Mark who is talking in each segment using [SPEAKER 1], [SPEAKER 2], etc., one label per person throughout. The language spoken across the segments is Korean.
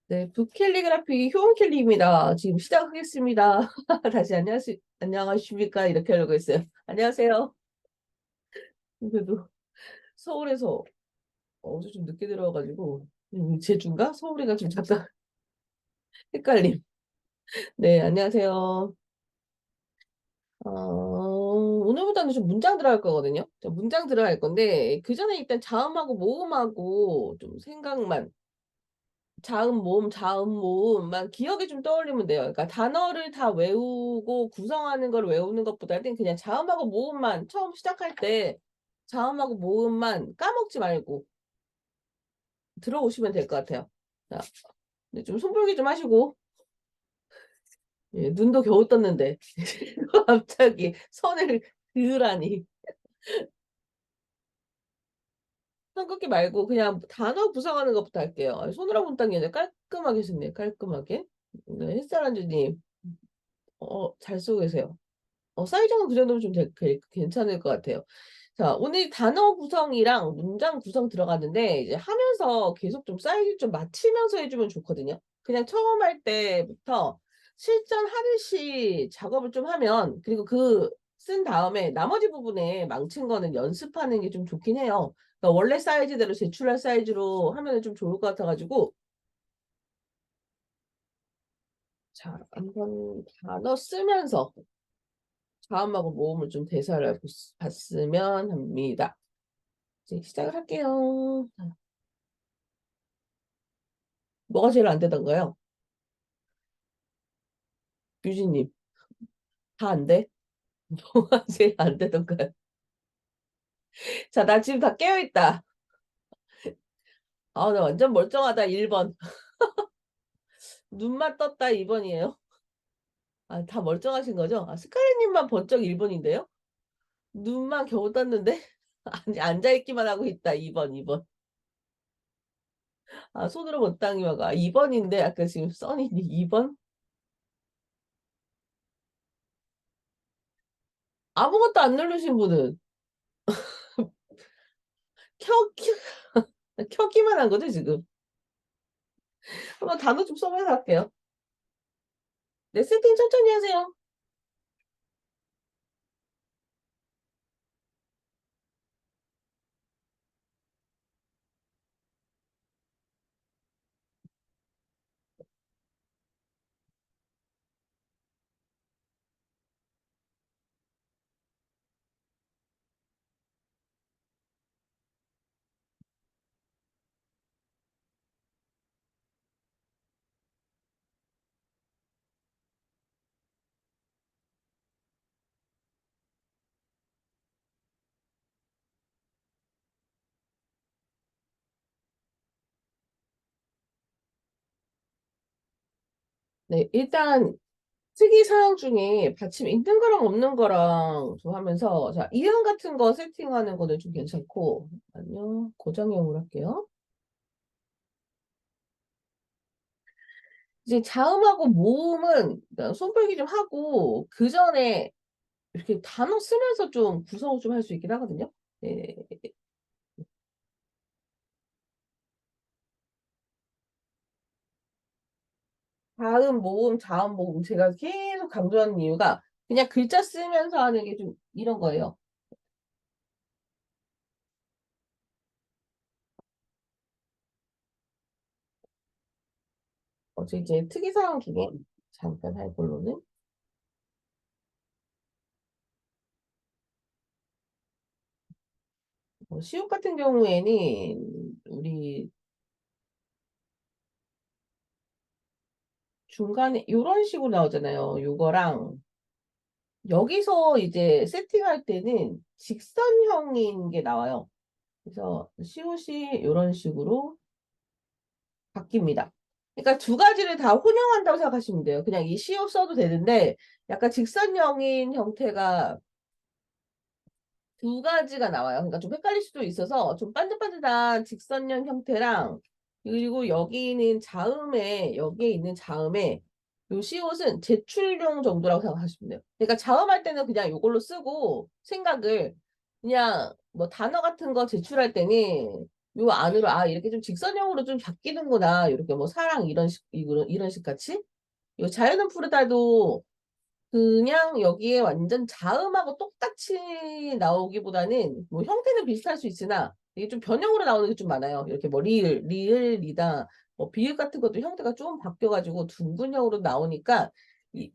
[SPEAKER 1] 네, 북캘리그라피 효원캘리입니다. 지금 시작하겠습니다. 다시 안녕하십니까? 이렇게 하려고 했어요. 안녕하세요. 그래도 서울에서 어제 좀 늦게 들어와가지고, 제주인가? 서울이가 좀 잠깐 헷갈림. 네, 안녕하세요. 오늘부터는 좀 문장 들어갈 거거든요. 문장 들어갈 건데, 그 전에 일단 자음하고 모음하고 좀 생각만 자음, 모음만 기억에 좀 떠올리면 돼요. 그러니까 단어를 다 외우고 구성하는 걸 외우는 것보다는 그냥 자음하고 모음만 처음 시작할 때 자음하고 모음만 까먹지 말고 들어오시면 될 것 같아요. 자, 근데 좀 손볼기 좀 하시고, 예, 눈도 겨우 떴는데 갑자기 선을 그으라니. 선 긋기 말고 그냥 단어 구성하는 것부터 할게요. 손으로 본다는 게 아니라 깔끔하게 했네요. 깔끔하게. 네, 햇살안주님, 잘 쓰고 계세요. 사이즈는 그 정도면 좀 괜찮을 것 같아요. 자, 오늘 단어 구성이랑 문장 구성 들어갔는데, 이제 하면서 계속 좀 사이즈 좀 맞추면서 해주면 좋거든요. 그냥 처음 할 때부터 실전하듯이 작업을 좀 하면, 그리고 그 쓴 다음에 나머지 부분에 망친 거는 연습하는 게 좀 좋긴 해요. 그러니까 원래 사이즈대로 제출할 사이즈로 하면 좀 좋을 것 같아가지고, 자, 한번 단어 쓰면서 자음하고 모음을 좀 대사를 봤으면 합니다. 이제 시작을 할게요. 뭐가 제일 안 되던가요? 유진님, 다 안 돼? 뭐가 제일 안 되던가요? 자, 나 지금 다 깨어있다. 나 완전 멀쩡하다. 1번. 눈만 떴다. 2번이에요. 다 멀쩡하신 거죠? 스카이님만 번쩍 1번인데요? 눈만 겨우 떴는데? 앉아있기만 하고 있다. 2번, 2번. 손으로 못 당기다가 2번인데, 아까 지금 써니 2번? 아무것도 안 누르신 분은 켜, 켜, 켜기만 한 거죠, 지금? 한번 단어 좀 써봐서 할게요. 네, 세팅 천천히 하세요. 네, 일단 특이사항 중에 받침 있는 거랑 없는 거랑 좀 하면서 자, 이음 같은 거 세팅하는 거는 좀 괜찮고 아니요, 고정형으로 할게요. 이제 자음하고 모음은 일단 손풀기 좀 하고 그 전에 이렇게 단어 쓰면서 좀 구성을 좀 할 수 있긴 하거든요. 네, 자음, 모음, 자음, 모음 제가 계속 강조하는 이유가 그냥 글자 쓰면서 하는 게 좀 이런 거예요. 어제 이제 특이사항 중에 잠깐 할 걸로는 시옷 같은 경우에는 우리 중간에 이런 식으로 나오잖아요. 요거랑 여기서 이제 세팅할 때는 직선형인 게 나와요. 그래서 시옷이 이런 식으로 바뀝니다. 그러니까 두 가지를 다 혼용한다고 생각하시면 돼요. 그냥 이 시옷 써도 되는데 약간 직선형인 형태가 두 가지가 나와요. 그러니까 좀 헷갈릴 수도 있어서 좀 반듯반듯한 직선형 형태랑 그리고 여기는 자음에 여기에 있는 자음에 요 시옷은 제출용 정도라고 생각하시면 돼요. 그러니까 자음할 때는 그냥 이걸로 쓰고 생각을 그냥 뭐 단어 같은 거 제출할 때는 요 안으로, 아, 이렇게 좀 직선형으로 좀 바뀌는구나. 이렇게 뭐 사랑 이런 식 같이. 요 자연은 푸르다도 그냥 여기에 완전 자음하고 똑같이 나오기보다는 뭐 형태는 비슷할 수 있으나 이게 좀 변형으로 나오는 게 좀 많아요. 이렇게 뭐 리을, 리다, 뭐 비읍 같은 것도 형태가 좀 바뀌어가지고 둥근형으로 나오니까 이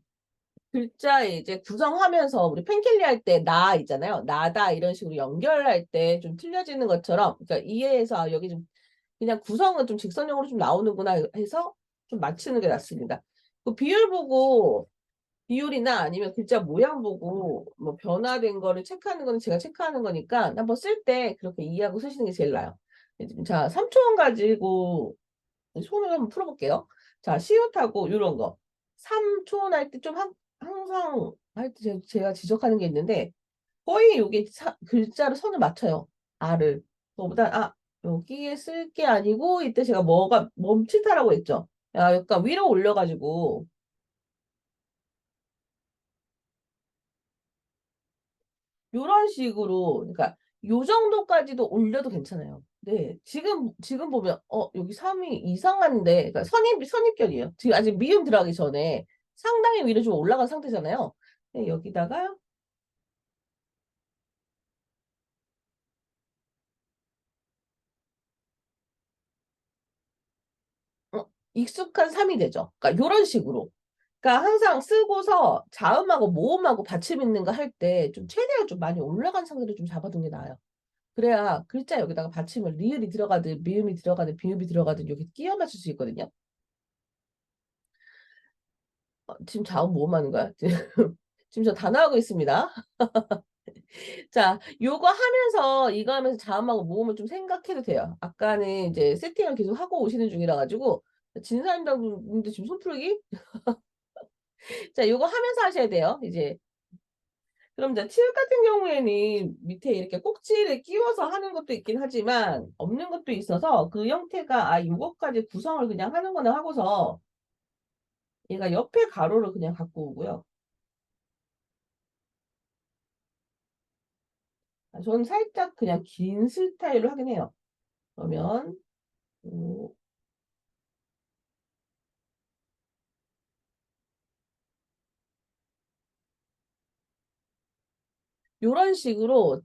[SPEAKER 1] 글자 이제 구성하면서 우리 펜켈리 할 때 나 있잖아요. 나다 이런 식으로 연결할 때 좀 틀려지는 것처럼 그러니까 이해해서 아, 여기 좀 그냥 구성은 좀 직선형으로 좀 나오는구나 해서 좀 맞추는 게 낫습니다. 그 비율 보고 비율이나 아니면 글자 모양 보고 뭐 변화된 거를 체크하는 거는 제가 체크하는 거니까 한번 쓸 때 그렇게 이해하고 쓰시는 게 제일 나아요. 자, 3초원 가지고 손을 한번 풀어볼게요. 자, 시옷하고 이런 거. 3초원 할 때 좀 항상 할 때 제가 지적하는 게 있는데 거의 여기 글자를 선을 맞춰요. 아를. 그거보다 여기에 쓸 게 아니고 이때 제가 뭐가 멈칫하라고 했죠. 야, 약간 위로 올려가지고 요런 식으로, 그러니까 요 정도까지도 올려도 괜찮아요. 네, 지금 보면, 여기 3이 이상한데, 그러니까 선입견이에요. 지금 아직 미음 들어가기 전에 상당히 위로 좀 올라간 상태잖아요. 네, 여기다가, 익숙한 3이 되죠. 그러니까 요런 식으로. 그러니까 항상 쓰고서 자음하고 모음하고 받침 있는 거 할 때 좀 최대한 좀 많이 올라간 상태로 좀 잡아두는 게 나아요. 그래야 글자 여기다가 받침을 리을이 들어가든 미음이 들어가든 비읍이 들어가든 여기 끼워 맞출 수 있거든요. 지금 자음 모음 하는 거야? 지금 저 단어하고 있습니다. 자, 요거 하면서 이거 하면서 자음하고 모음을 좀 생각해도 돼요. 아까는 이제 세팅을 계속 하고 오시는 중이라 가지고 진사님도 지금 손 풀기? 자, 요거 하면서 하셔야 돼요. 이제 그럼 이제 치읓 같은 경우에는 밑에 이렇게 꼭지를 끼워서 하는 것도 있긴 하지만 없는 것도 있어서 그 형태가 요거까지 구성을 그냥 하는 거나 하고서 얘가 옆에 가로를 그냥 갖고 오고요. 저는 살짝 그냥 긴 스타일로 하긴 해요. 그러면 요, 요런 식으로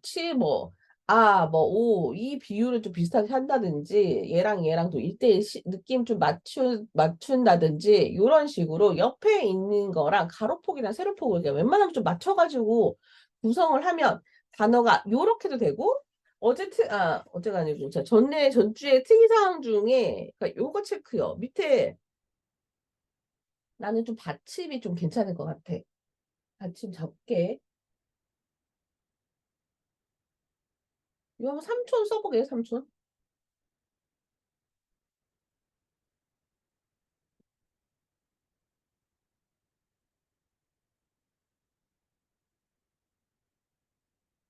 [SPEAKER 1] 뭐, 오, 이 비율을 좀 비슷하게 한다든지, 얘랑 또 1대1 느낌 좀 맞춘다든지, 요런 식으로 옆에 있는 거랑 가로폭이나 세로폭을 그냥 웬만하면 좀 맞춰가지고 구성을 하면 단어가 요렇게도 되고, 어제가 아니고, 자, 전주에 특이사항 중에, 그러니까 요거 체크요. 밑에 나는 좀 받침이 좀 괜찮을 것 같아. 받침 적게. 이거 한번 삼촌 써보게요, 삼촌.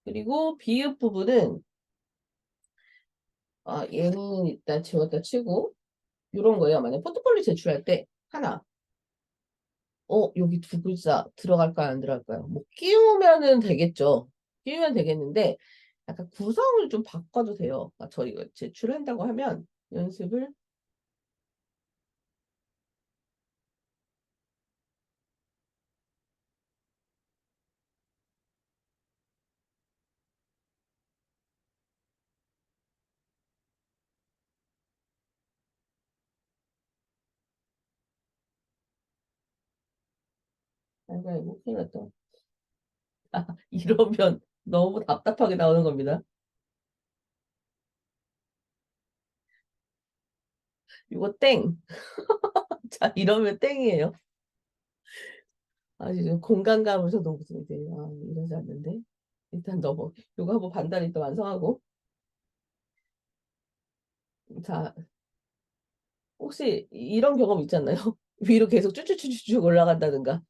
[SPEAKER 1] 그리고 비읍 부분은 얘는 일단 지웠다 치고 이런 거예요. 만약 포트폴리오 제출할 때 하나 여기 두 글자 들어갈까요 안 들어갈까요? 뭐 끼우면은 되겠죠. 끼우면 되겠는데 약간 구성을 좀 바꿔도 돼요. 저희가 제출한다고 하면 연습을 아이고 큰일 났다. 이러면 너무 답답하게 나오는 겁니다. 이거 땡. 자 이러면 땡이에요. 지금 공간감을 저도 무슨 이제 이러지 않는데 일단 너무 이거 한번 반다리 또 완성하고 자 혹시 이런 경험 있잖아요. 위로 계속 쭉쭉쭉쭉 올라간다든가.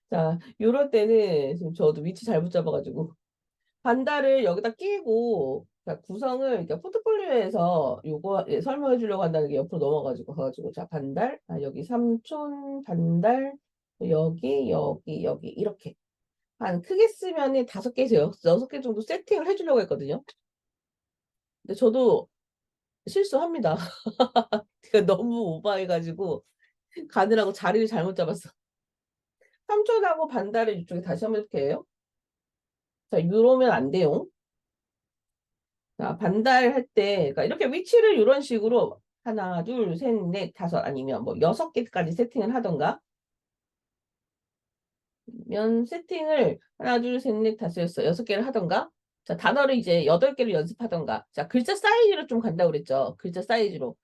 [SPEAKER 1] 자, 요럴 때는 지금 저도 위치 잘못 잡아가지고 반달을 여기다 끼고 자, 구성을 그러니까 포트폴리오에서 요거 설명해 주려고 한다는 게 옆으로 넘어가지고 가가지고 자 반달 여기 삼촌 반달 여기 이렇게 한 크게 쓰면은 5개에서 6개 정도 세팅을 해주려고 했거든요. 근데 저도 실수합니다. 제가 너무 오버해가지고 가느라고 자리를 잘못 잡았어. 삼촌하고 반달을 이쪽에 다시 한번 이렇게 해요. 자, 이러면 안 돼요. 자, 반달할 때, 그러니까 이렇게 위치를 이런 식으로 하나, 둘, 셋, 넷, 다섯 아니면 뭐 여섯 개까지 세팅을 하던가, 면 세팅을 하나, 둘, 셋, 넷, 다섯, 여섯 개를 하던가, 자, 단어를 이제 여덟 개를 연습하던가, 자, 글자 사이즈로 좀 간다고 그랬죠. 글자 사이즈로.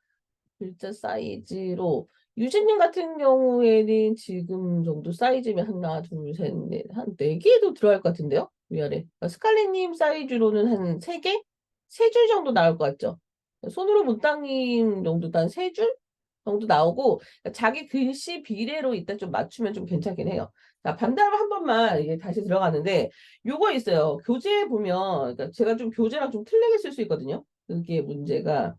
[SPEAKER 1] 글자 사이즈로. 유진님 같은 경우에는 지금 정도 사이즈면 하나, 둘, 셋, 넷, 한 네 개도 들어갈 것 같은데요? 위아래. 그러니까 스칼렛님 사이즈로는 한 세 개? 세 줄 정도 나올 것 같죠? 손으로 문땅님 정도도 한 세 줄 정도 나오고, 그러니까 자기 글씨 비례로 일단 좀 맞추면 좀 괜찮긴 해요. 자, 반대로 한 번만 이게 다시 들어가는데, 요거 있어요. 교재 보면, 그러니까 제가 좀 교재랑 좀 틀리게 쓸 수 있거든요. 그게 문제가.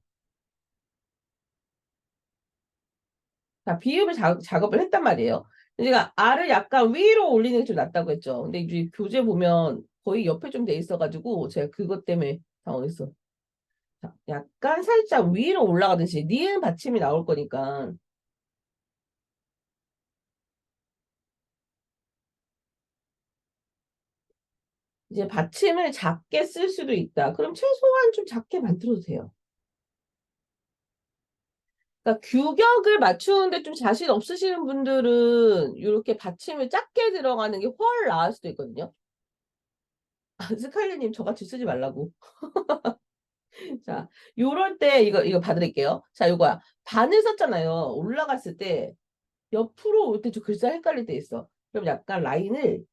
[SPEAKER 1] 자, 비읍을 작업을 했단 말이에요. 제가 R을 약간 위로 올리는 게 좀 낫다고 했죠. 근데 이제 교재 보면 거의 옆에 좀 돼 있어가지고 제가 그것 때문에 당황했어. 자, 약간 살짝 위로 올라가듯이 니은 받침이 나올 거니까 이제 받침을 작게 쓸 수도 있다. 그럼 최소한 좀 작게 만들어도 돼요. 그러니까 규격을 맞추는데 좀 자신 없으시는 분들은 이렇게 받침을 작게 들어가는 게 훨 나을 수도 있거든요. 아, 스카이리님 저같이 쓰지 말라고. 자, 요럴 때 이거 봐드릴게요. 자, 요거야. 반을 썼잖아요. 올라갔을 때 옆으로 올 때 좀 글자 헷갈릴 때 있어. 그럼 약간 라인을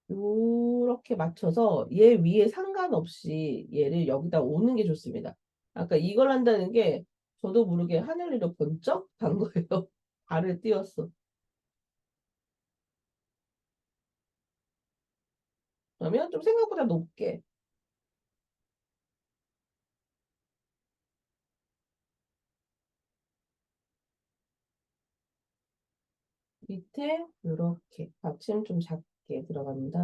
[SPEAKER 1] 요렇게 맞춰서 얘 위에 상관없이 얘를 여기다 오는 게 좋습니다. 아까 이걸 한다는 게 저도 모르게 하늘 위로 번쩍 간 거예요. 발을 띄웠어. 그러면 좀 생각보다 높게 밑에 요렇게 받침 좀 작게 들어간다.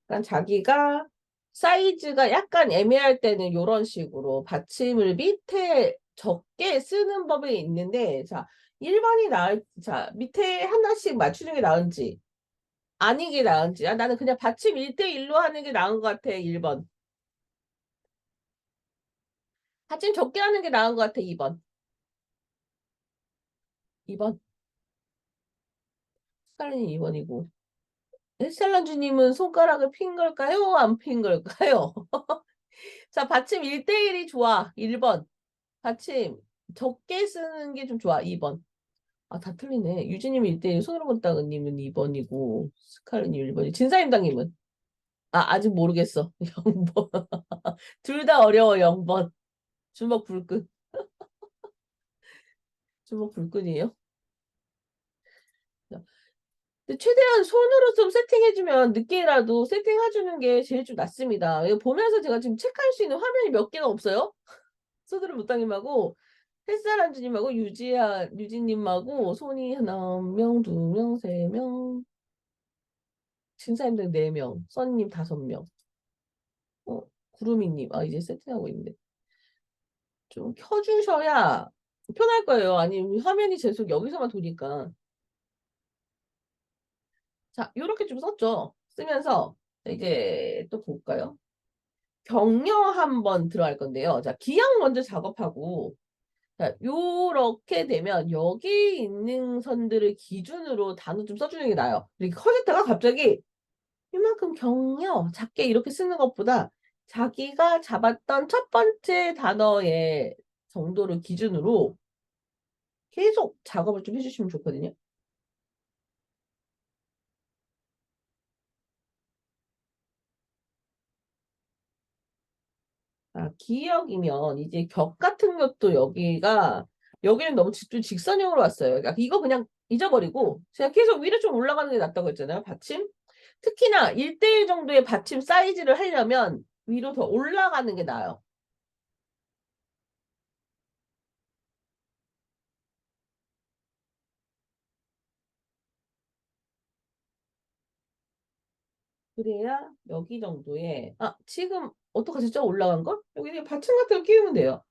[SPEAKER 1] 그러니까 자기가 사이즈가 약간 애매할 때는 이런 식으로 받침을 밑에 적게 쓰는 법이 있는데, 자, 1번이 자, 밑에 하나씩 맞추는 게 나은지, 아닌 게 나은지, 아, 나는 그냥 받침 1대1로 하는 게 나은 것 같아, 1번. 받침 적게 하는 게 나은 것 같아, 2번. 2번. 스칼렛님 2번이고. 헬살란주님은 손가락을 핀 걸까요? 안 핀 걸까요? 자, 받침 1대1이 좋아, 1번. 받침 적게 쓰는 게 좀 좋아. 2번. 아, 다 틀리네. 유진님 1대1, 손으로 본따님은 2번이고, 스칼렛님 1번이. 진사임당님은? 아, 아직 모르겠어. 0번. 둘 다 어려워, 0번. 주먹 불끈. 주먹 불끈이에요? 근데 최대한 손으로 좀 세팅해주면 늦게라도 세팅해주는 게 제일 좀 낫습니다. 이거 보면서 제가 지금 체크할 수 있는 화면이 몇 개가 없어요? 손으로 못당님하고 햇살한주님하고 유진님하고 손이 하나, 명, 두 명, 세 명, 진사님들 네 명, 써니님 다섯 명. 구루미님, 아, 이제 세팅하고 있는데. 좀 켜주셔야 편할 거예요. 아니면 화면이 계속 여기서만 도니까. 자, 요렇게 좀 썼죠. 쓰면서 이제 또 볼까요? 격려 한번 들어갈 건데요. 자, 기억 먼저 작업하고, 자, 요렇게 되면 여기 있는 선들을 기준으로 단어 좀 써주는 게 나아요. 이렇게 커졌다가 갑자기 이만큼 격려 작게 이렇게 쓰는 것보다 자기가 잡았던 첫 번째 단어의 정도를 기준으로 계속 작업을 좀 해주시면 좋거든요. 아, 기억이면 이제 격 같은 것도 여기는 너무 직선형으로 왔어요. 그러니까 이거 그냥 잊어버리고 그냥 계속 위로 좀 올라가는 게 낫다고 했잖아요. 받침. 특히나 1대1 정도의 받침 사이즈를 하려면 위로 더 올라가는 게 나아요. 그래야 여기 정도의 지금 어떡하지? 저 올라간 거? 여기 그냥 받침 같은 거 끼우면 돼요.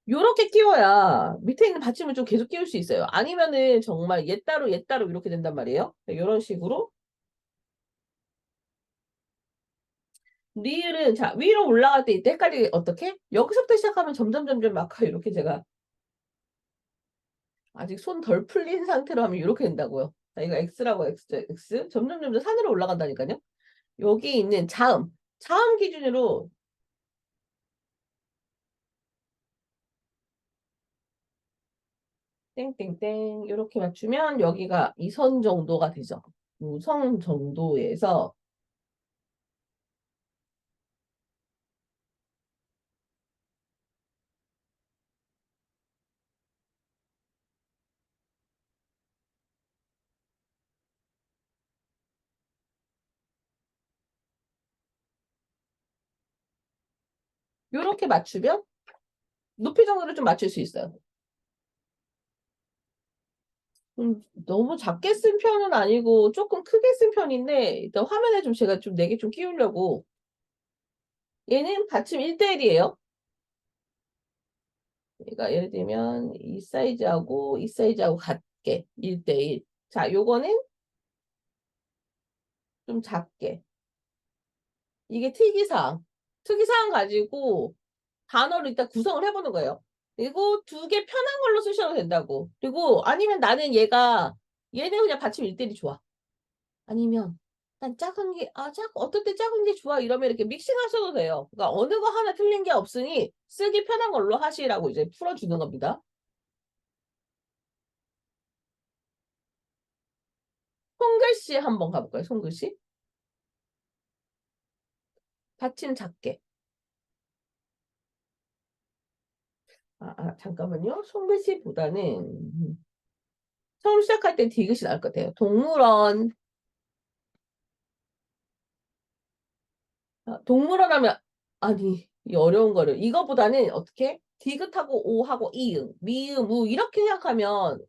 [SPEAKER 1] 요렇게 끼워야 밑에 있는 받침을 좀 계속 끼울 수 있어요. 아니면은 정말 얘 따로 얘 따로 이렇게 된단 말이에요. 이런 식으로 리을은 자 위로 올라갈 때 이때 헷갈리게 어떻게? 여기서부터 시작하면 점점 점점 막 이렇게 제가 아직 손 덜 풀린 상태로 하면 이렇게 된다고요. 자, 이거 X라고 X 점점 점점 산으로 올라간다니까요. 여기 있는 자음 기준으로 땡땡땡 이렇게 맞추면 여기가 이 선 정도가 되죠. 이 선 정도에서 이렇게 맞추면 높이 정도를 좀 맞출 수 있어요. 너무 작게 쓴 편은 아니고 조금 크게 쓴 편인데 일단 화면에 좀 제가 좀 4개 좀 끼우려고 얘는 받침 1대1이에요. 그러니까 예를 들면 이 사이즈하고 이 사이즈하고 같게 1대1. 자, 요거는 좀 작게. 이게 특이사항. 특이사항 가지고 단어를 일단 구성을 해보는 거예요. 그리고 2개 편한 걸로 쓰셔도 된다고. 그리고 아니면 나는 얘는 그냥 받침 1대1이 좋아. 아니면 난 작은 게, 어떨 때 작은 게 좋아. 이러면 이렇게 믹싱하셔도 돼요. 그러니까 어느 거 하나 틀린 게 없으니 쓰기 편한 걸로 하시라고 이제 풀어주는 겁니다. 손글씨 한번 가볼까요? 손글씨. 받침 작게. 잠깐만요. 손글씨보다는 처음 시작할 땐 디귿이 나을 것 같아요. 동물원. 동물원 하면, 아니, 이 어려운 거를. 이거보다는 어떻게? 디귿하고 오하고 이응, 미음, 우, 이렇게 생각하면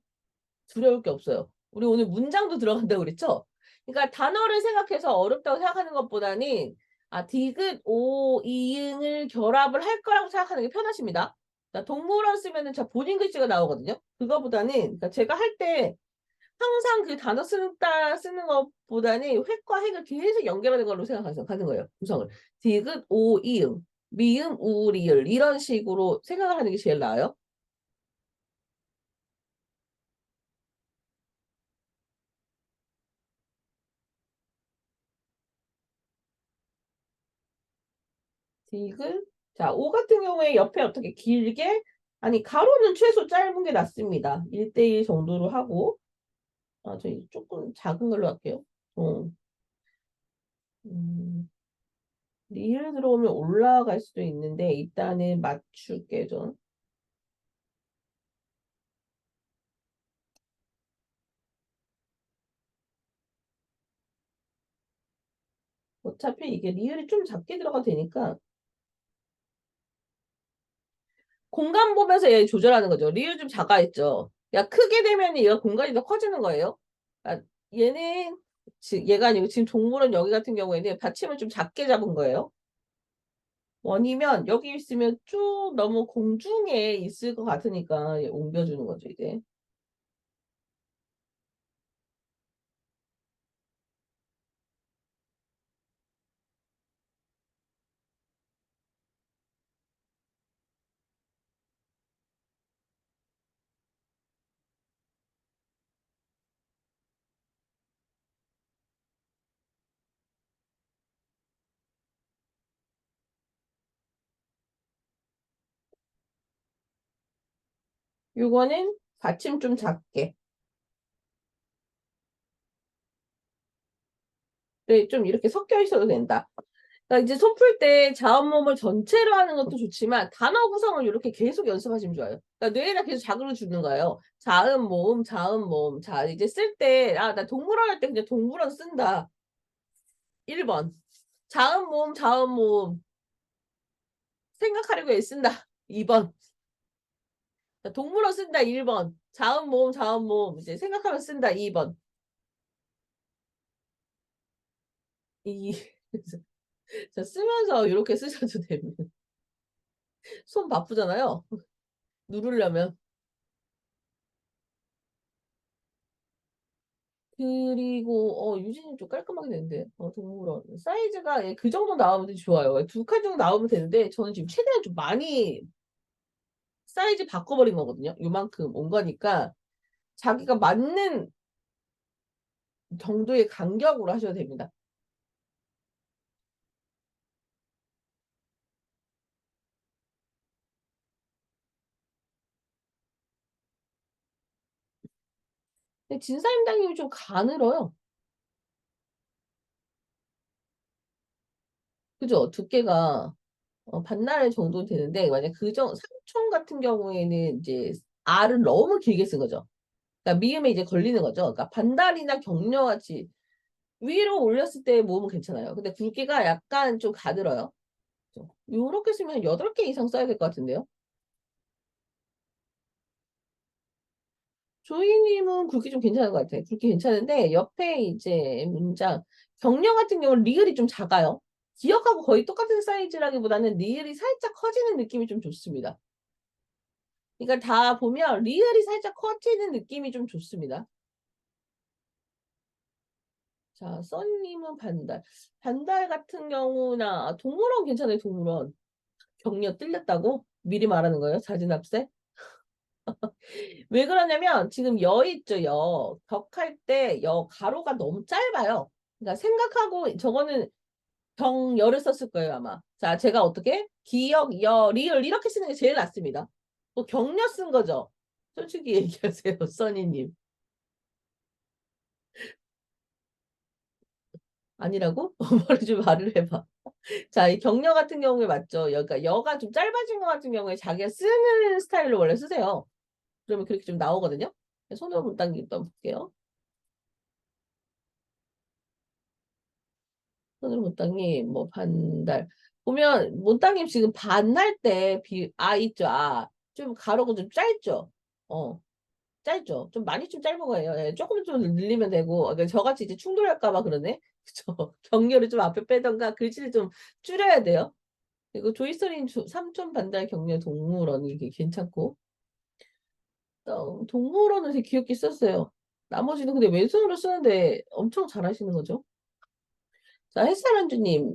[SPEAKER 1] 두려울 게 없어요. 우리 오늘 문장도 들어간다고 그랬죠? 그러니까 단어를 생각해서 어렵다고 생각하는 것보다는 디귿, 오, 이응을 결합을 할 거라고 생각하는 게 편하십니다. 자, 동물원 쓰면은 자 본인 글씨가 나오거든요. 그거보다는 그러니까 제가 할 때 항상 그 단어 쓰는 것보다는 획과 획을 계속 연결하는 걸로 생각해서 가는 거예요. 구성을. 디귿, 오, 이응, 미음, 우, 리을 이런 식으로 생각을 하는 게 제일 나아요. 디귿. 자, 오 같은 경우에 옆에 어떻게 길게 아니 가로는 최소 짧은 게 낫습니다. 1대1 정도로 하고 저희 조금 작은 걸로 할게요. 어, 음, 리을 들어오면 올라갈 수도 있는데 일단은 맞출게 좀. 어차피 이게 리을이 좀 작게 들어가도 되니까 공간 보면서 얘 조절하는 거죠. 리을 좀 작아했죠. 야 크게 되면 얘가 공간이 더 커지는 거예요. 아, 얘는 얘가 아니고 지금 동물원 여기 같은 경우에는 받침을 좀 작게 잡은 거예요. 원이면 여기 있으면 쭉 너무 공중에 있을 것 같으니까 옮겨주는 거죠, 이제. 요거는 받침 좀 작게. 네, 좀 이렇게 섞여 있어도 된다. 그러니까 이제 손 풀 때 자음모음을 전체로 하는 것도 좋지만 단어 구성을 이렇게 계속 연습하시면 좋아요. 그러니까 뇌에다 계속 자극을 주는 거예요. 자음, 모음, 자음, 모음. 자, 이제 쓸 때, 나 동물원 할 때 그냥 동물원 쓴다. 1번. 자음, 모음, 자음, 모음. 생각하려고 애쓴다. 2번. 동물원 쓴다. 1번. 자음, 모음, 자음, 모음. 이제 생각하면 쓴다. 2번. 이, 자, 쓰면서 이렇게 쓰셔도 됩니다. 손 바쁘잖아요. 누르려면. 그리고 유진이 좀 깔끔하게 되는데 동물원 사이즈가 예, 그 정도 나오면 되게 좋아요. 두 칸 정도 나오면 되는데 저는 지금 최대한 좀 많이 사이즈 바꿔버린 거거든요. 요만큼 온 거니까 자기가 맞는 정도의 간격으로 하셔도 됩니다. 근데 진사임당님이 좀 가늘어요. 그죠? 두께가 반나절 정도 되는데 만약 삼촌 같은 경우에는 이제 알을 너무 길게 쓴 거죠. 그러니까 미음에 이제 걸리는 거죠. 그러니까 반달이나 격려같이 위로 올렸을 때 모으면 괜찮아요. 근데 굵기가 약간 좀 가늘어요. 요렇게 쓰면 8개 이상 써야 될 것 같은데요. 조이님은 굵기 좀 괜찮은 것 같아요. 굵기 괜찮은데 옆에 이제 문장 격려 같은 경우는 리을이 좀 작아요. 기억하고 거의 똑같은 사이즈라기보다는 리을이 살짝 커지는 느낌이 좀 좋습니다. 그러니까 다 보면 리을이 살짝 커지는 느낌이 좀 좋습니다. 자, 써니님은 반달. 반달 같은 경우나 동물원 괜찮아요, 동물원. 격려 뚫렸다고? 미리 말하는 거예요, 자진합세? 왜 그러냐면 지금 여 있죠, 여. 격할 때 여 가로가 너무 짧아요. 그러니까 생각하고 저거는 경여를 썼을 거예요, 아마. 자, 제가 어떻게? 기역, 여, 리을 이렇게 쓰는 게 제일 낫습니다. 또 격려 쓴 거죠. 솔직히 얘기하세요, 써니님. 아니라고? 머리 좀 말을 해봐. 자, 이 격려 같은 경우에 맞죠? 그러니까 여가 좀 짧아진 것 같은 경우에 자기가 쓰는 스타일로 원래 쓰세요. 그러면 그렇게 좀 나오거든요. 손으로 못 당기고 또 볼게요. 손으로 못 당기, 뭐, 반달. 보면, 못 당기면 지금 반할 때, 있죠. 좀 가로가 좀 짧죠? 어, 짧죠? 좀 많이 좀 짧은 거예요. 예, 조금 좀 늘리면 되고, 그러니까 저같이 이제 충돌할까봐 그러네? 그쵸? 격려를 좀 앞에 빼던가, 글씨를 좀 줄여야 돼요. 그리고 조이스린 삼촌 반달 격려 동물원 이게 괜찮고, 동물원은 되게 귀엽게 썼어요. 나머지는 근데 왼손으로 쓰는데 엄청 잘하시는 거죠. 자, 햇살연주님,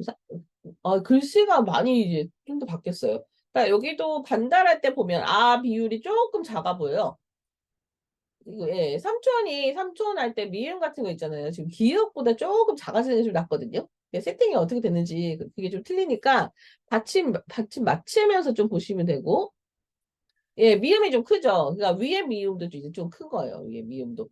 [SPEAKER 1] 글씨가 많이 이제 좀 더 바뀌었어요. 그러니까 여기도 반달할 때 보면 비율이 조금 작아 보여요. 이거 예, 삼촌 할 때 미음 같은 거 있잖아요. 지금 기역보다 조금 작아지는 게 좀 낫거든요. 세팅이 어떻게 되는지 그게 좀 틀리니까 받침 맞추면서 좀 보시면 되고 예, 미음이 좀 크죠. 그러니까 위에 미음도 이제 좀 큰 거예요. 위에 미음도.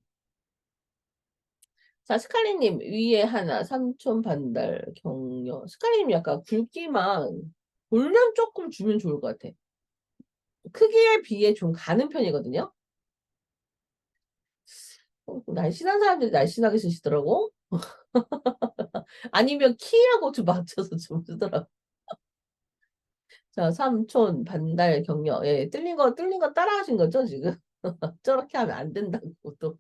[SPEAKER 1] 자, 스칼리님 위에 하나 삼촌 반달 격려. 스칼리님 약간 굵기만 볼륨 조금 주면 좋을 것 같아. 크기에 비해 좀 가는 편이거든요. 날씬한 사람들이 날씬하게 쓰시더라고. 아니면 키하고 좀 맞춰서 좀 쓰더라고. 자, 삼촌 반달 격려. 예, 뚫린 거 따라 하신 거죠, 지금? 저렇게 하면 안 된다고 또.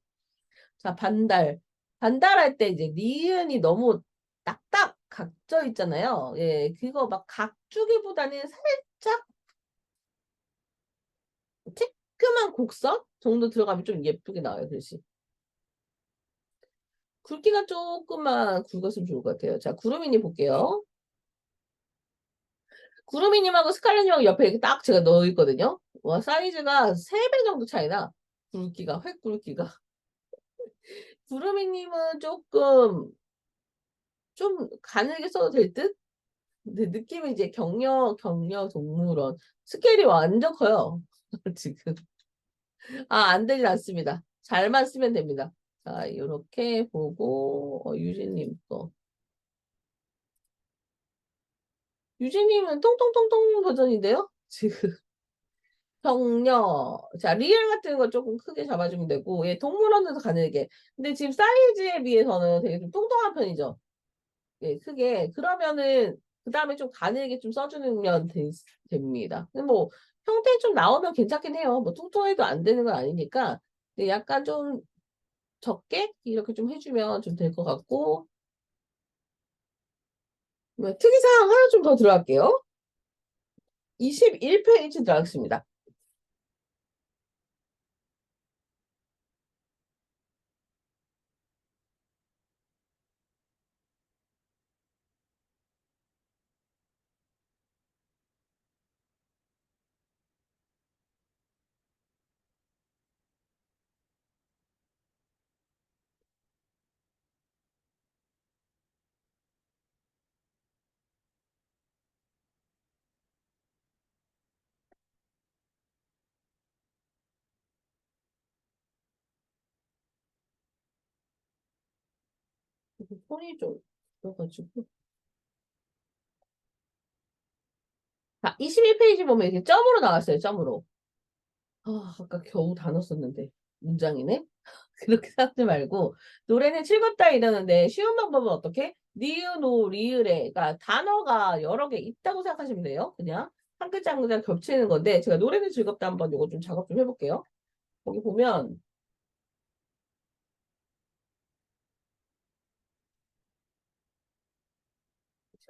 [SPEAKER 1] 자, 반달. 반달할 때 이제 니은이 너무 딱딱 각져 있잖아요. 예, 그거 막 각주기보다는 살짝 쬐끄만 곡선 정도 들어가면 좀 예쁘게 나와요, 글씨. 굵기가 조금만 굵었으면 좋을 것 같아요. 자, 구루미님 볼게요. 구루미님하고 스칼렛님하고 옆에 이렇게 딱 제가 넣어 있거든요. 와, 사이즈가 3배 정도 차이나. 굵기가, 획 굵기가. 구루미님은 조금, 좀 가늘게 써도 될 듯? 근데 느낌이 이제 격려 동물원. 스케일이 완전 커요. 지금. 안 되진 않습니다. 잘만 쓰면 됩니다. 자, 이렇게 보고, 유진님 거. 유진님은 통통통통 버전인데요? 지금. 격려. 자, 리얼 같은 거 조금 크게 잡아주면 되고, 예, 동물원에서 가늘게. 근데 지금 사이즈에 비해서는 되게 좀 뚱뚱한 편이죠. 예, 크게. 그러면은, 그 다음에 좀 가늘게 좀 써주면 됩니다. 근데 뭐, 형태 좀 나오면 괜찮긴 해요. 뭐, 뚱뚱해도 안 되는 건 아니니까. 근데 약간 좀 적게 이렇게 좀 해주면 좀 될 것 같고, 특이사항 하나 좀 더 들어갈게요. 21페이지 들어가겠습니다. 손이 좀 있어가지고. 자, 21페이지 보면 이렇게 점으로 나왔어요. 점으로. 아, 아까 겨우 다 넣었었는데. 문장이네? 그렇게 생각하지 말고 노래는 즐겁다 이러는데 쉬운 방법은 어떻게? 니으노 리을에 그러니까 단어가 여러 개 있다고 생각하시면 돼요. 그냥 한 글자 한 글자 겹치는 건데 제가 노래는 즐겁다 한번 이거 좀 작업 좀 해볼게요. 거기 보면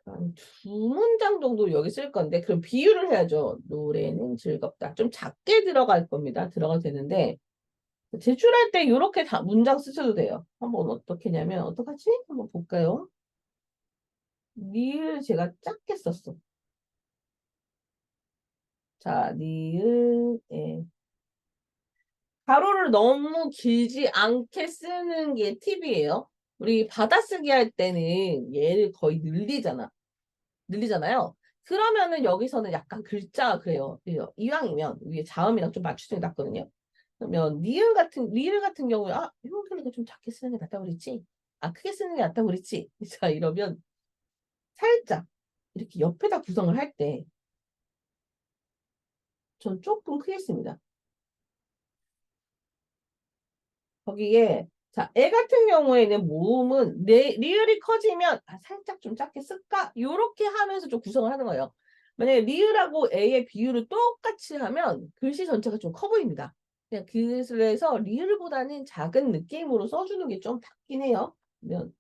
[SPEAKER 1] 한 두 문장 정도 여기 쓸 건데 그럼 비유를 해야죠. 노래는 즐겁다. 좀 작게 들어갈 겁니다. 들어가도 되는데 제출할 때 이렇게 다 문장 쓰셔도 돼요. 한번 어떻게 냐면 어떡하지? 한번 볼까요? 리을 제가 작게 썼어. 자, 니은, 예. 가로를 너무 길지 않게 쓰는 게 팁이에요. 우리 받아쓰기 할 때는 얘를 거의 늘리잖아. 늘리잖아요. 그러면은 여기서는 약간 글자가 그래요. 이왕이면 위에 자음이랑 좀 맞추는 게 낫거든요. 그러면 리을 같은 경우에, 아, 이거 그러니까 좀 작게 쓰는 게 낫다고 그랬지? 아, 크게 쓰는 게 낫다고 그랬지? 자, 이러면 살짝 이렇게 옆에다 구성을 할 때 전 조금 크게 씁니다. 거기에 자, 애 같은 경우에는 모음은 리을이 커지면 아, 살짝 좀 작게 쓸까? 요렇게 하면서 좀 구성을 하는 거예요. 만약에 리을하고 애의 비율을 똑같이 하면 글씨 전체가 좀 커 보입니다. 그냥 그래서 리을보다는 작은 느낌으로 써주는 게 좀 닿긴 해요. 그러면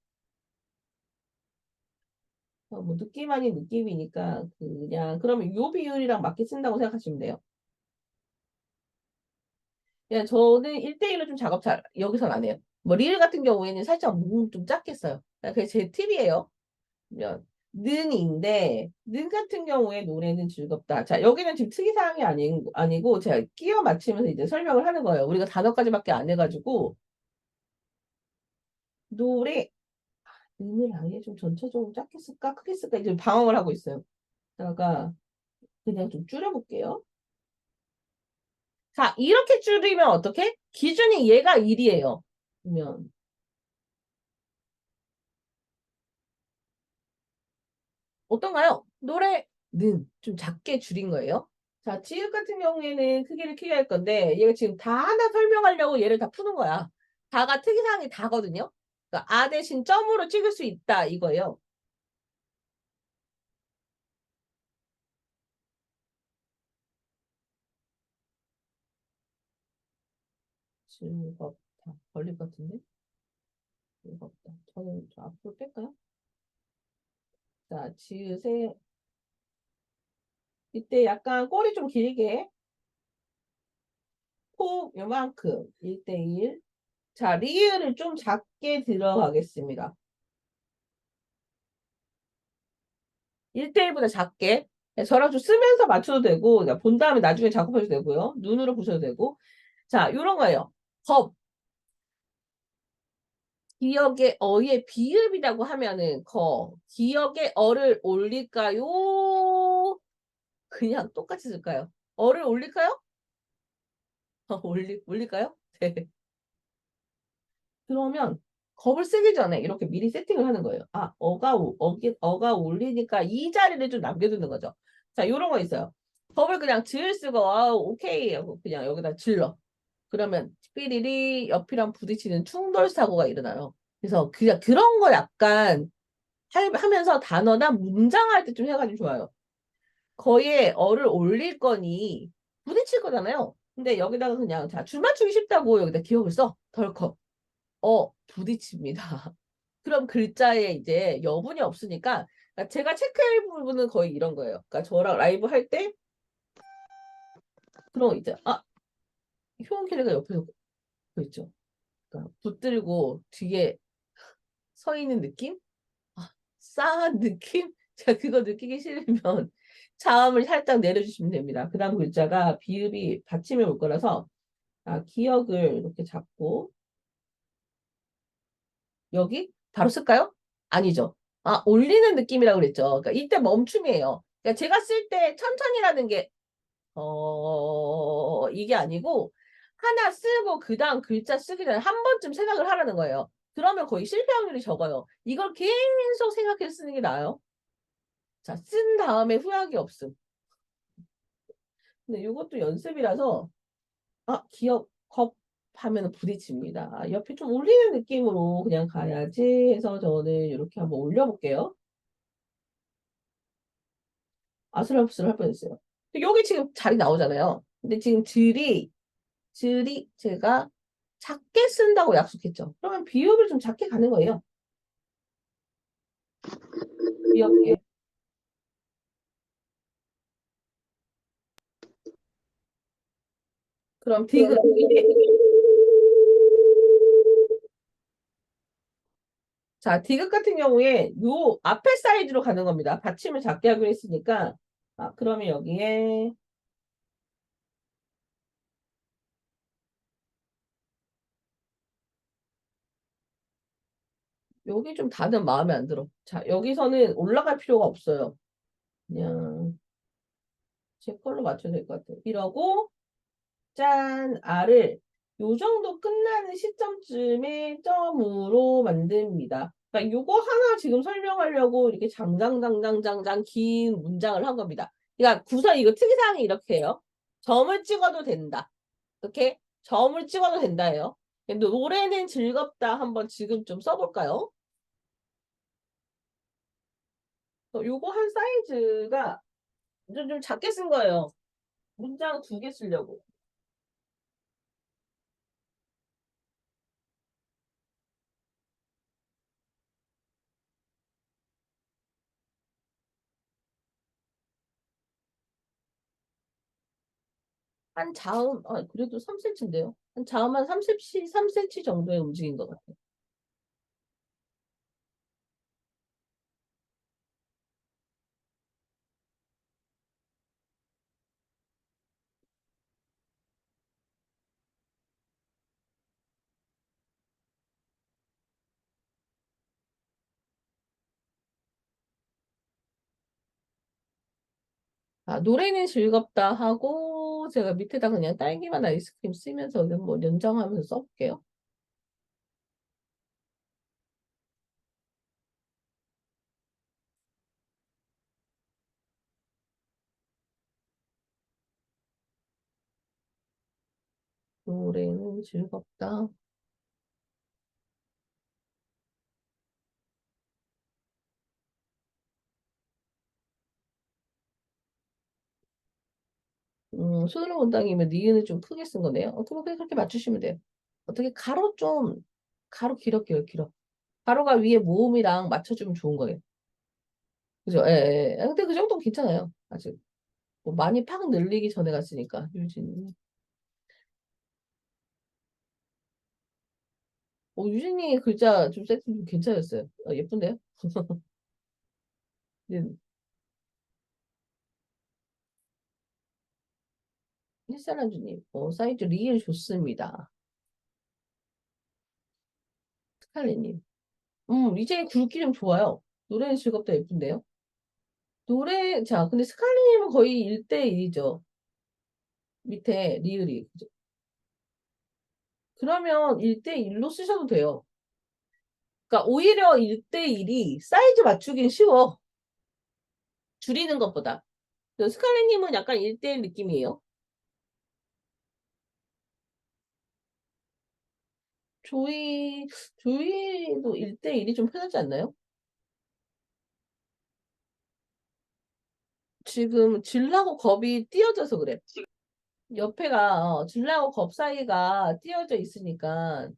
[SPEAKER 1] 뭐 느낌 아닌 느낌이니까 그냥 그러면 요 비율이랑 맞게 쓴다고 생각하시면 돼요. 그냥 저는 1대1로 좀 작업 잘 여기서는 안 해요. 뭐 리을 같은 경우에는 살짝 모음 좀 작게 써요. 그게 제 팁이에요. 면 는인데 는 같은 경우에 노래는 즐겁다. 자, 여기는 지금 특이사항이 아니고 제가 끼워 맞추면서 이제 설명을 하는 거예요. 우리가 단어까지밖에 안 해가지고 노래 는을 아예 좀 전체적으로 작게 쓸까 크게 쓸까 이제 방황을 하고 있어요. 다가 그냥 좀 줄여볼게요. 자, 이렇게 줄이면 어떻게? 기준이 얘가 1이에요. 그러면 어떤가요? 노래는 좀 작게 줄인 거예요. 자, 지읒 같은 경우에는 크기를 크게 할 건데 얘가 지금 다 하나 설명하려고 얘를 다 푸는 거야. 다가 특이사항이 다거든요. 그러니까 아 대신 점으로 찍을 수 있다 이거예요. 즐겁다. 걸릴 것 같은데? 즐겁다. 저는 저 앞으로 뺄까요? 자, 지읒에 이때 약간 꼬리 좀 길게 폭 요만큼 1대1. 자, 리을을 좀 작게 들어가겠습니다. 1대1보다 작게. 저랑 좀 쓰면서 맞춰도 되고, 본 다음에 나중에 작업해도 되고요. 눈으로 보셔도 되고. 자, 요런 거예요. 겁, 기억의 어의 비읍이라고 하면은 기억의 어를 올릴까요? 그냥 똑같이 쓸까요? 어를 올릴까요? 올릴까요? 네. 그러면 겁을 쓰기 전에 이렇게 미리 세팅을 하는 거예요. 아, 어가 올리니까 이 자리를 좀 남겨두는 거죠. 자, 요런 거 있어요. 겁을 그냥 질 쓰고, 아, 오케이 하고 그냥 여기다 질러. 그러면 삐리리 옆이랑 부딪히는 충돌 사고가 일어나요. 그래서 그냥 그런 거 약간 하면서 단어나 문장할 때 좀 해가지고 좋아요. 거기에 어를 올릴 거니 부딪힐 거잖아요. 근데 여기다가 그냥 자, 줄 맞추기 쉽다고 여기다 기억을 써. 덜컥. 부딪힙니다. 그럼 글자에 이제 여분이 없으니까 그러니까 제가 체크할 부분은 거의 이런 거예요. 그러니까 저랑 라이브 할 때 그럼 이제 효은캐리가 옆에서 그 있죠. 그러니까 붙들고 뒤에 서 있는 느낌? 싸한 느낌? 자, 그거 느끼기 싫으면 자음을 살짝 내려주시면 됩니다. 그 다음 글자가 비읍이 받침에 올 거라서 기억을 이렇게 잡고 여기 바로 쓸까요? 아니죠. 올리는 느낌이라고 그랬죠. 그러니까 이때 멈춤이에요. 그러니까 제가 쓸 때 천천히라는 게 이게 아니고 하나 쓰고 그 다음 글자 쓰기 전에 한 번쯤 생각을 하라는 거예요. 그러면 거의 실패 확률이 적어요. 이걸 계속 생각해 쓰는 게 나아요. 자, 쓴 다음에 후회하기 없음. 근데 이것도 연습이라서 기억 겁 하면 부딪힙니다. 옆에 좀 올리는 느낌으로 그냥 가야지 해서 저는 이렇게 한번 올려볼게요. 아슬아슬 할 뻔했어요. 여기 지금 자리 나오잖아요. 근데 지금 들이 제가 작게 쓴다고 약속했죠. 그러면 비읍을 좀 작게 가는 거예요. 귀엽게. 그럼 디귿. 자, 디귿 같은 경우에 요 앞에 사이즈로 가는 겁니다. 받침을 작게 하기로 했으니까. 그러면 여기에 여기 좀 다들 마음에 안 들어. 자, 여기서는 올라갈 필요가 없어요. 그냥 제 걸로 맞춰도 될 것 같아요. 이러고 짠, R을 요 정도 끝나는 시점쯤에 점으로 만듭니다. 그러니까 요거 하나 지금 설명하려고 이렇게 장장장장장장 긴 문장을 한 겁니다. 그러니까 구성 이거 특이사항이 이렇게 해요. 점을 찍어도 된다. 이렇게 점을 찍어도 된다예요. 노래는 즐겁다 한번 지금 좀 써볼까요? 요거 한 사이즈가 좀 작게 쓴 거예요. 문장 두 개 쓰려고. 한 자음, 그래도 3cm인데요. 한 자음 한 3cm 정도의 움직인 것 같아요. 노래는 즐겁다 하고 제가 밑에다 그냥 딸기맛 아이스크림 쓰면서 뭐 연장하면서 써볼게요. 노래는 즐겁다. 손으로 본다기면 니은을 좀 크게 쓴 거네요. 그럼 그냥 그렇게 맞추시면 돼요. 어떻게 가로 길어 길어. 가로가 위에 모음이랑 맞춰주면 좋은 거예요. 그죠? 예, 예. 근데 그 정도는 괜찮아요. 아직. 뭐 많이 팍 늘리기 전에 갔으니까, 유진이. 유진이 글자 좀 세팅 좀 괜찮았어요. 예쁜데요? 네. 햇살란주님, 사이즈 리얼 좋습니다. 스칼렛님. 이제 굵기 좀 좋아요. 노래는 즐겁다 예쁜데요? 자, 근데 스칼렛님은 거의 1대1이죠. 밑에 리을이. 그죠? 그러면 1대1로 쓰셔도 돼요. 그러니까 오히려 1대1이 사이즈 맞추긴 쉬워. 줄이는 것보다. 스칼렛님은 약간 1대1 느낌이에요. 조이, 조이도 1대1이 좀 편하지 않나요? 지금 질하고 겁이 띄어져서 그래. 옆에가 질하고 겁 사이가 띄어져 있으니까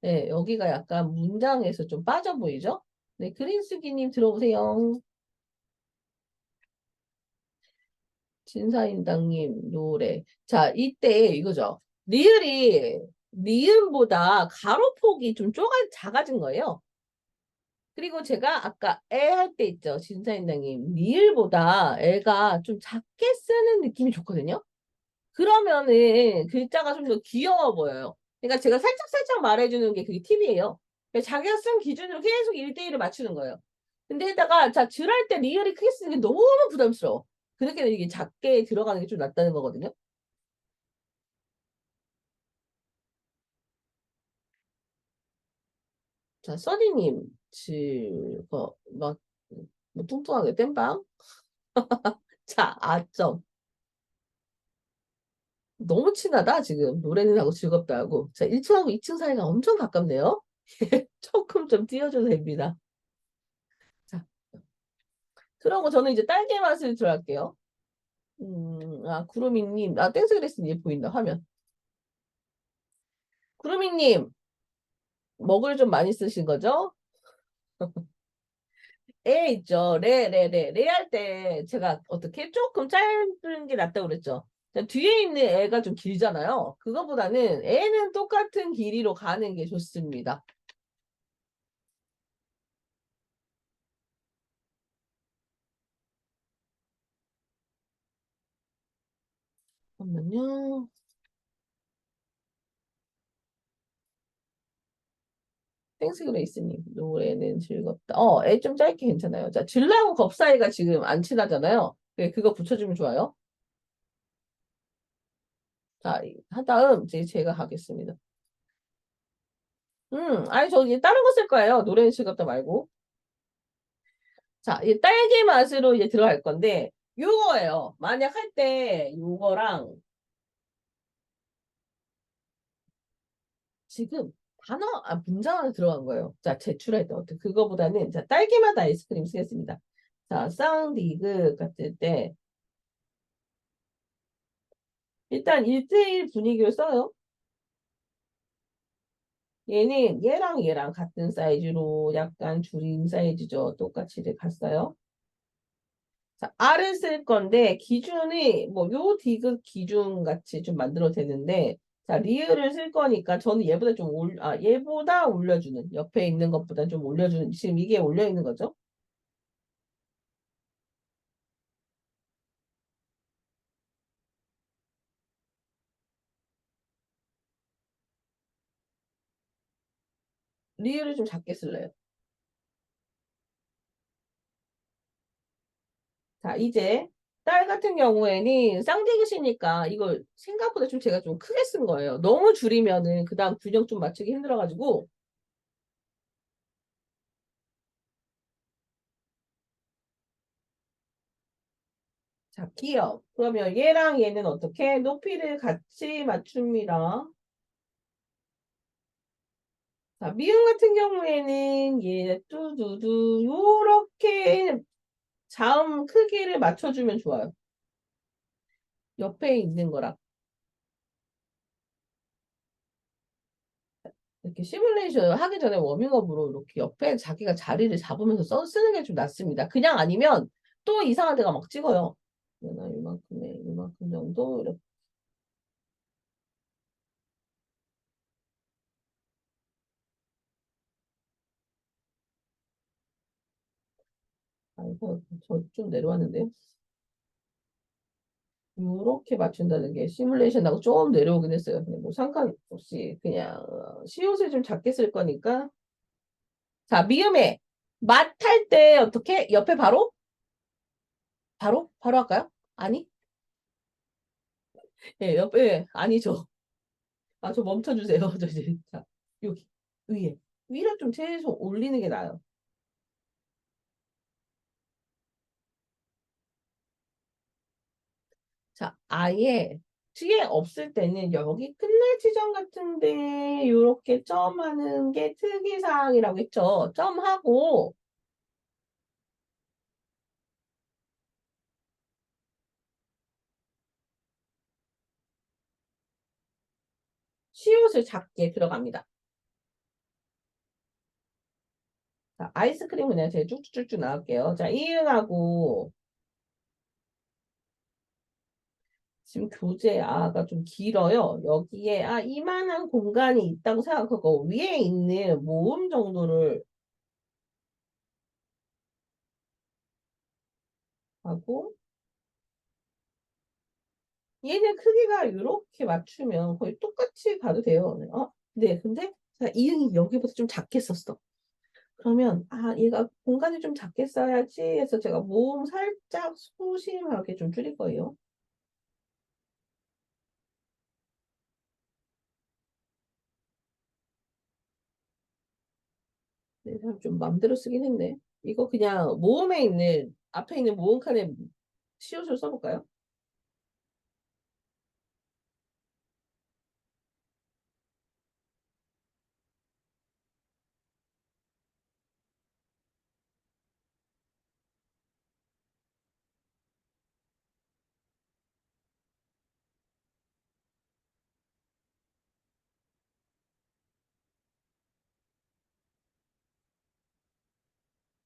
[SPEAKER 1] 네, 여기가 약간 문장에서 좀 빠져 보이죠? 네, 그린스기님 들어오세요. 진사임당님 노래. 자, 이때 이거죠. 리을이 니은보다 가로폭이 좀 작아진 거예요. 그리고 제가 아까 애 할 때 있죠. 진사임당님. 리을보다 애가 좀 작게 쓰는 느낌이 좋거든요. 그러면은 글자가 좀 더 귀여워 보여요. 그러니까 제가 살짝살짝 말해주는 게 그게 팁이에요. 자기가 쓴 기준으로 계속 1대1을 맞추는 거예요. 근데 게다가 자, 줄 할 때 리을이 크게 쓰는 게 너무 부담스러워. 그렇게 이게 작게 들어가는 게 좀 낫다는 거거든요. 자, 써니님, 뭐, 뚱뚱하게 땜빵? 자, 아점. 너무 친하다, 지금. 노래는 하고 즐겁다 하고. 자, 1층하고 2층 사이가 엄청 가깝네요. 조금 좀 띄워줘도 됩니다. 자, 그러고 저는 이제 딸기 맛을 들어갈게요. 구루미님, 땡스그레스님 보인다, 화면. 구루미님, 먹을 좀 많이 쓰신 거죠? 에 있죠. 레 할 때 제가 어떻게 조금 짧은 게 낫다고 그랬죠. 뒤에 있는 애가 좀 길잖아요. 그거보다는 애는 똑같은 길이로 가는 게 좋습니다. 잠깐만요. 땡스그레이스님, 노래는 즐겁다. 애 좀 짧게 괜찮아요. 자, 질라고 겁 사이가 지금 안 친하잖아요. 그거 붙여주면 좋아요. 자, 한 다음 이제 제가 가겠습니다. 아니, 저 이제 다른 거 쓸 거예요. 노래는 즐겁다 말고. 자, 이 딸기 맛으로 이제 들어갈 건데, 요거예요. 만약 할 때 요거랑 지금 문장 안에 들어간 거예요. 자, 제출할 때 어떻게, 그거보다는, 자, 딸기맛 아이스크림 쓰겠습니다. 자, 사운디그 같을 때, 일단 1대1 분위기를 써요. 얘랑 얘랑 같은 사이즈로 약간 줄인 사이즈죠. 똑같이 이제 갔어요. 자, R을 쓸 건데 기준이 뭐 요 디귿 기준 같이 좀 만들어도 되는데 자, 리을을 쓸 거니까 저는 얘보다 올려주는 옆에 있는 것보다 좀 올려주는 지금 이게 올려 있는 거죠. 리을을 좀 작게 쓸래요. 자, 이제 딸 같은 경우에는 쌍디귿이니까 이걸 생각보다 좀 제가 좀 크게 쓴 거예요. 너무 줄이면은 그다음 균형 좀 맞추기 힘들어가지고 자, 기억. 그러면 얘랑 얘는 어떻게 높이를 같이 맞춥니다. 자, 미음 같은 경우에는 얘 뚜두두 요렇게 자음 크기를 맞춰주면 좋아요. 옆에 있는 거랑 이렇게 시뮬레이션 하기 전에 워밍업으로 이렇게 옆에 자기가 자리를 잡으면서 쓰는 게 좀 낫습니다. 그냥 아니면 또 이상한 데가 막 찍어요. 이만큼 정도 이렇게. 아이고 저 좀 내려왔는데요. 이렇게 맞춘다는 게 시뮬레이션하고 좀 내려오긴 했어요. 근데 뭐 상관없이 그냥 시옷을 좀 작게 쓸 거니까. 자, 미음에 맛할 때 어떻게? 옆에 바로? 바로 할까요? 아니? 예, 옆에 아니죠. 저 멈춰주세요. 저 이제 자, 여기 위에 위를 좀 최소 올리는 게 나아요. 자, 아예 뒤에 없을 때는 여기 끝날 지점 같은데 이렇게 점하는 게 특이사항이라고 했죠. 점하고 시옷을 작게 들어갑니다. 자, 아이스크림 그냥 제가 쭉쭉쭉쭉 나갈게요. 자, 이응하고 지금 교재 아가 좀 길어요. 여기에 이만한 공간이 있다고 생각하고 위에 있는 모음 정도를 하고 얘는 크기가 이렇게 맞추면 거의 똑같이 가도 돼요. 네, 근데 자, 이응이 여기보다 좀 작게 썼어. 그러면 얘가 공간을 좀 작게 써야지 해서 제가 모음 살짝 소심하게 좀 줄일 거예요. 네, 사람 좀 맘대로 쓰긴 했네. 이거 그냥 모음에 있는 앞에 있는 모음 칸에 시옷을 써볼까요?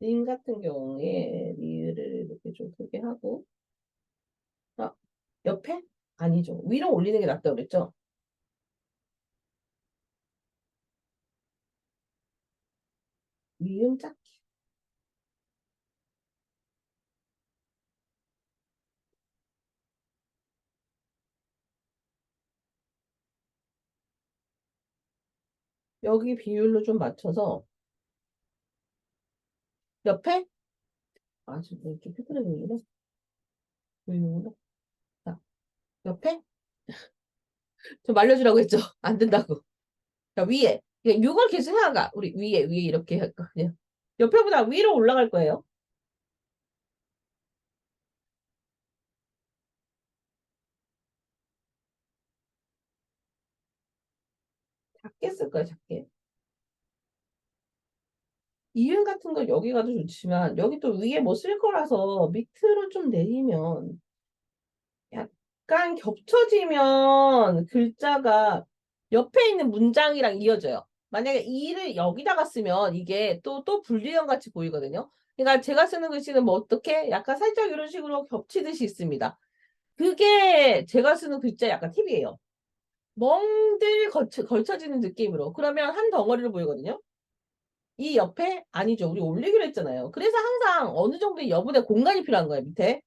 [SPEAKER 1] 님 같은 경우에 리을을 이렇게 좀 크게 하고 아, 옆에? 아니죠. 위로 올리는 게 낫다고 그랬죠? 미음 작기. 여기 비율로 좀 맞춰서 옆에? 지금 이렇게 삐뚤어지는구나. 보이는구나. 자, 옆에? 좀 말려주라고 했죠? 안 된다고. 자, 위에. 6월 계속 생각가. 우리 위에 이렇게 할까, 그냥. 옆에보다 위로 올라갈 거예요. 작게 쓸 거예요, 작게. 이응 같은 건 여기 가도 좋지만, 여기 또 위에 뭐 쓸 거라서 밑으로 좀 내리면, 약간 겹쳐지면 글자가 옆에 있는 문장이랑 이어져요. 만약에 이를 여기다가 쓰면 이게 또 분리형 같이 보이거든요. 그러니까 제가 쓰는 글씨는 뭐 어떻게? 약간 살짝 이런 식으로 겹치듯이 있습니다. 그게 제가 쓰는 글자 약간 팁이에요. 멍들 걸쳐지는 느낌으로. 그러면 한 덩어리로 보이거든요. 이 옆에 아니죠. 우리 올리기로 했잖아요. 그래서 항상 어느 정도의 여분의 공간이 필요한 거예요. 밑에.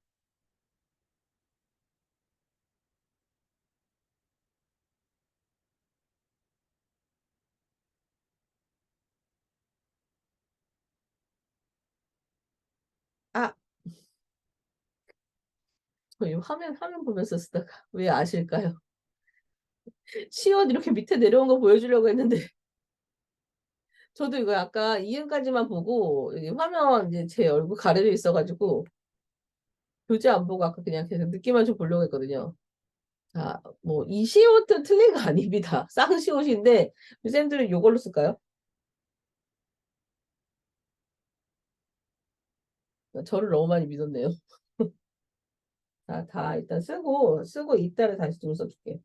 [SPEAKER 1] 아, 저희 화면 보면서 쓰다가 왜 아실까요? 시옷 이렇게 밑에 내려온 거 보여주려고 했는데 저도 이거 약간 이음까지만 보고 여기 화면 이제 제 얼굴 가려져 있어가지고 교재 안 보고 아까 그냥 계속 느낌만 좀 보려고 했거든요. 자, 뭐 이 시옷은 틀린 거 아닙니다. 쌍시옷인데 쌤들은 이걸로 쓸까요? 저를 너무 많이 믿었네요. 자, 다 일단 쓰고 이따를 다시 좀 써줄게요.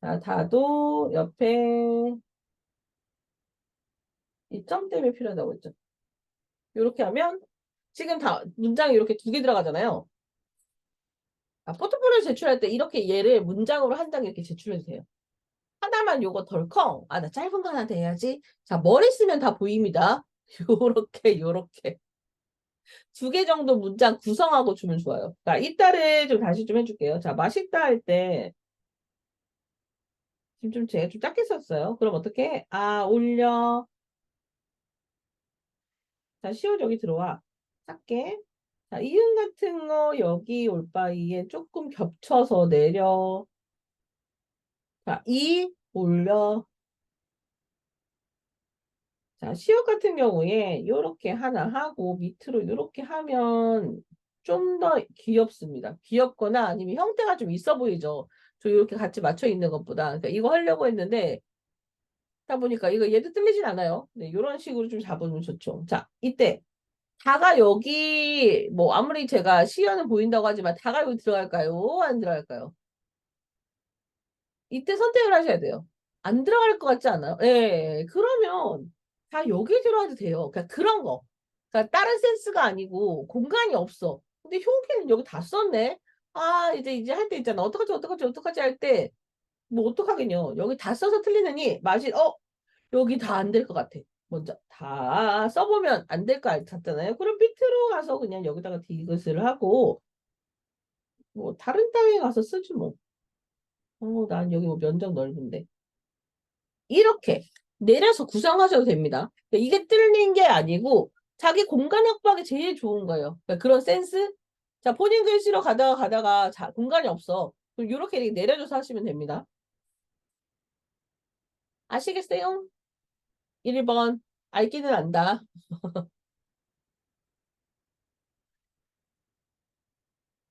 [SPEAKER 1] 자, 다도 옆에 이 점 때문에 필요하다고 했죠. 이렇게 하면 지금 다 문장이 이렇게 두 개 들어가잖아요. 포트폴리오 제출할 때 이렇게 얘를 문장으로 한 장 이렇게 제출해 주세요. 하나만 요거 덜컹. 나 짧은 거 하나 더 해야지. 자, 머리 쓰면 다 보입니다. 요렇게. 두 개 정도 문장 구성하고 주면 좋아요. 자, 이따를 좀 다시 좀 해줄게요. 자, 맛있다 할 때, 지금 좀 제가 좀 작게 썼어요. 그럼 어떻게? 올려. 자, 시옷 여기 들어와. 작게. 자, 이응 같은 거 여기 올 바위에 조금 겹쳐서 내려. 자, 올려. 자, 시옷 같은 경우에 이렇게 하나 하고 밑으로 이렇게 하면 좀 더 귀엽습니다. 귀엽거나 아니면 형태가 좀 있어 보이죠. 저 이렇게 같이 맞춰 있는 것보다. 그러니까 이거 하려고 했는데 다 보니까 이거 얘도 틀리진 않아요. 네, 이런 식으로 좀 잡으면 좋죠. 자, 이때 다가 여기 뭐 아무리 제가 시연은 보인다고 하지만 다가 여기 들어갈까요? 안 들어갈까요? 이때 선택을 하셔야 돼요. 안 들어갈 것 같지 않아요? 예, 그러면 다 여기 들어가도 돼요. 그러니까 그런 거. 그러니까 다른 센스가 아니고 공간이 없어. 근데 효기는 여기 다 썼네. 아, 이제 할 때 있잖아. 어떡하지 할 때, 뭐 어떡하겠뇨. 여기 다 써서 틀리느니, 여기 다 안 될 것 같아. 먼저 다 써보면 안 될 거 같잖아요. 그럼 밑으로 가서 그냥 여기다가 디귿을 하고, 뭐 다른 땅에 가서 쓰지 뭐. 난 여기 뭐 면적 넓은데. 이렇게 내려서 구성하셔도 됩니다. 그러니까 이게 뚫린 게 아니고 자기 공간 확보하기 제일 좋은 거예요. 그러니까 그런 센스? 자, 본인 글씨로 가다가 공간이 없어. 그럼 이렇게 내려줘서 하시면 됩니다. 아시겠어요? 1번. 알기는 안다.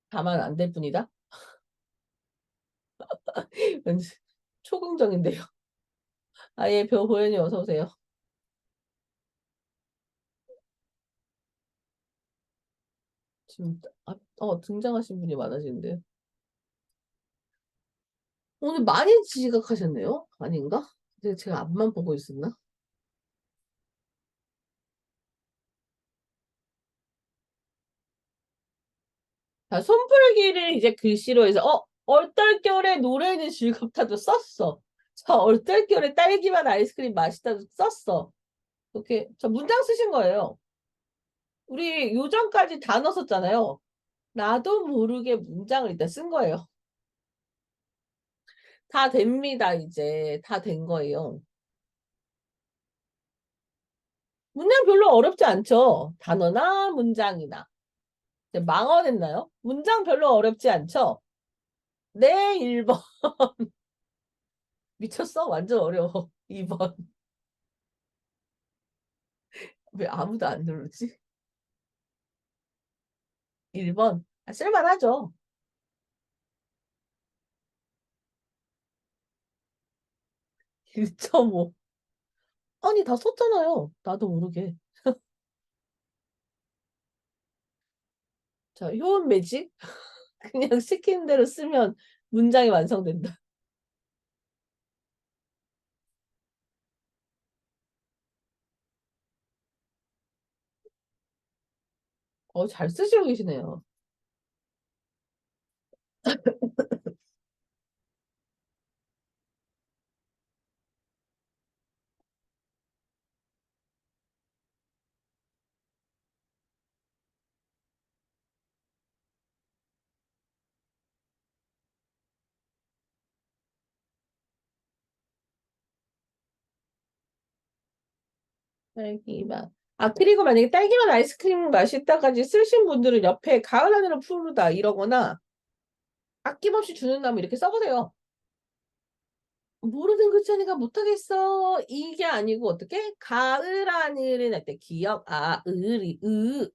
[SPEAKER 1] 다만 안 될 뿐이다. 왠지 초긍정인데요. 아예 보현이 어서 오세요. 지금 등장하신 분이 많아지는데요. 오늘 많이 지각하셨네요? 아닌가? 제가 앞만 보고 있었나? 자, 손풀기를 이제 글씨로 해서, 얼떨결에 노래는 즐겁다도 썼어. 자, 얼떨결에 딸기맛 아이스크림 맛있다도 썼어. 이렇게, 저 문장 쓰신 거예요. 우리 요전까지 다 넣었잖아요. 나도 모르게 문장을 일단 쓴 거예요. 다 됩니다, 이제. 다 된 거예요. 문장 별로 어렵지 않죠? 단어나 문장이나. 이제 망언했나요? 문장 별로 어렵지 않죠? 네, 1번. 미쳤어? 완전 어려워. 2번. 왜 아무도 안 누르지? 1번. 쓸만하죠. 1.5. 아니, 다 썼잖아요. 나도 모르게. 자, 효은 매직? 그냥 시키는 대로 쓰면 문장이 완성된다. 잘 쓰시고 계시네요. 딸기맛. 그리고 만약에 딸기맛 아이스크림 맛있다까지 쓰신 분들은 옆에 가을 하늘을 푸르다 이러거나 아낌없이 주는 다음에 이렇게 써보세요. 모르는 글자니까 못하겠어. 이게 아니고 어떻게? 가을 하늘은 할 때 기억,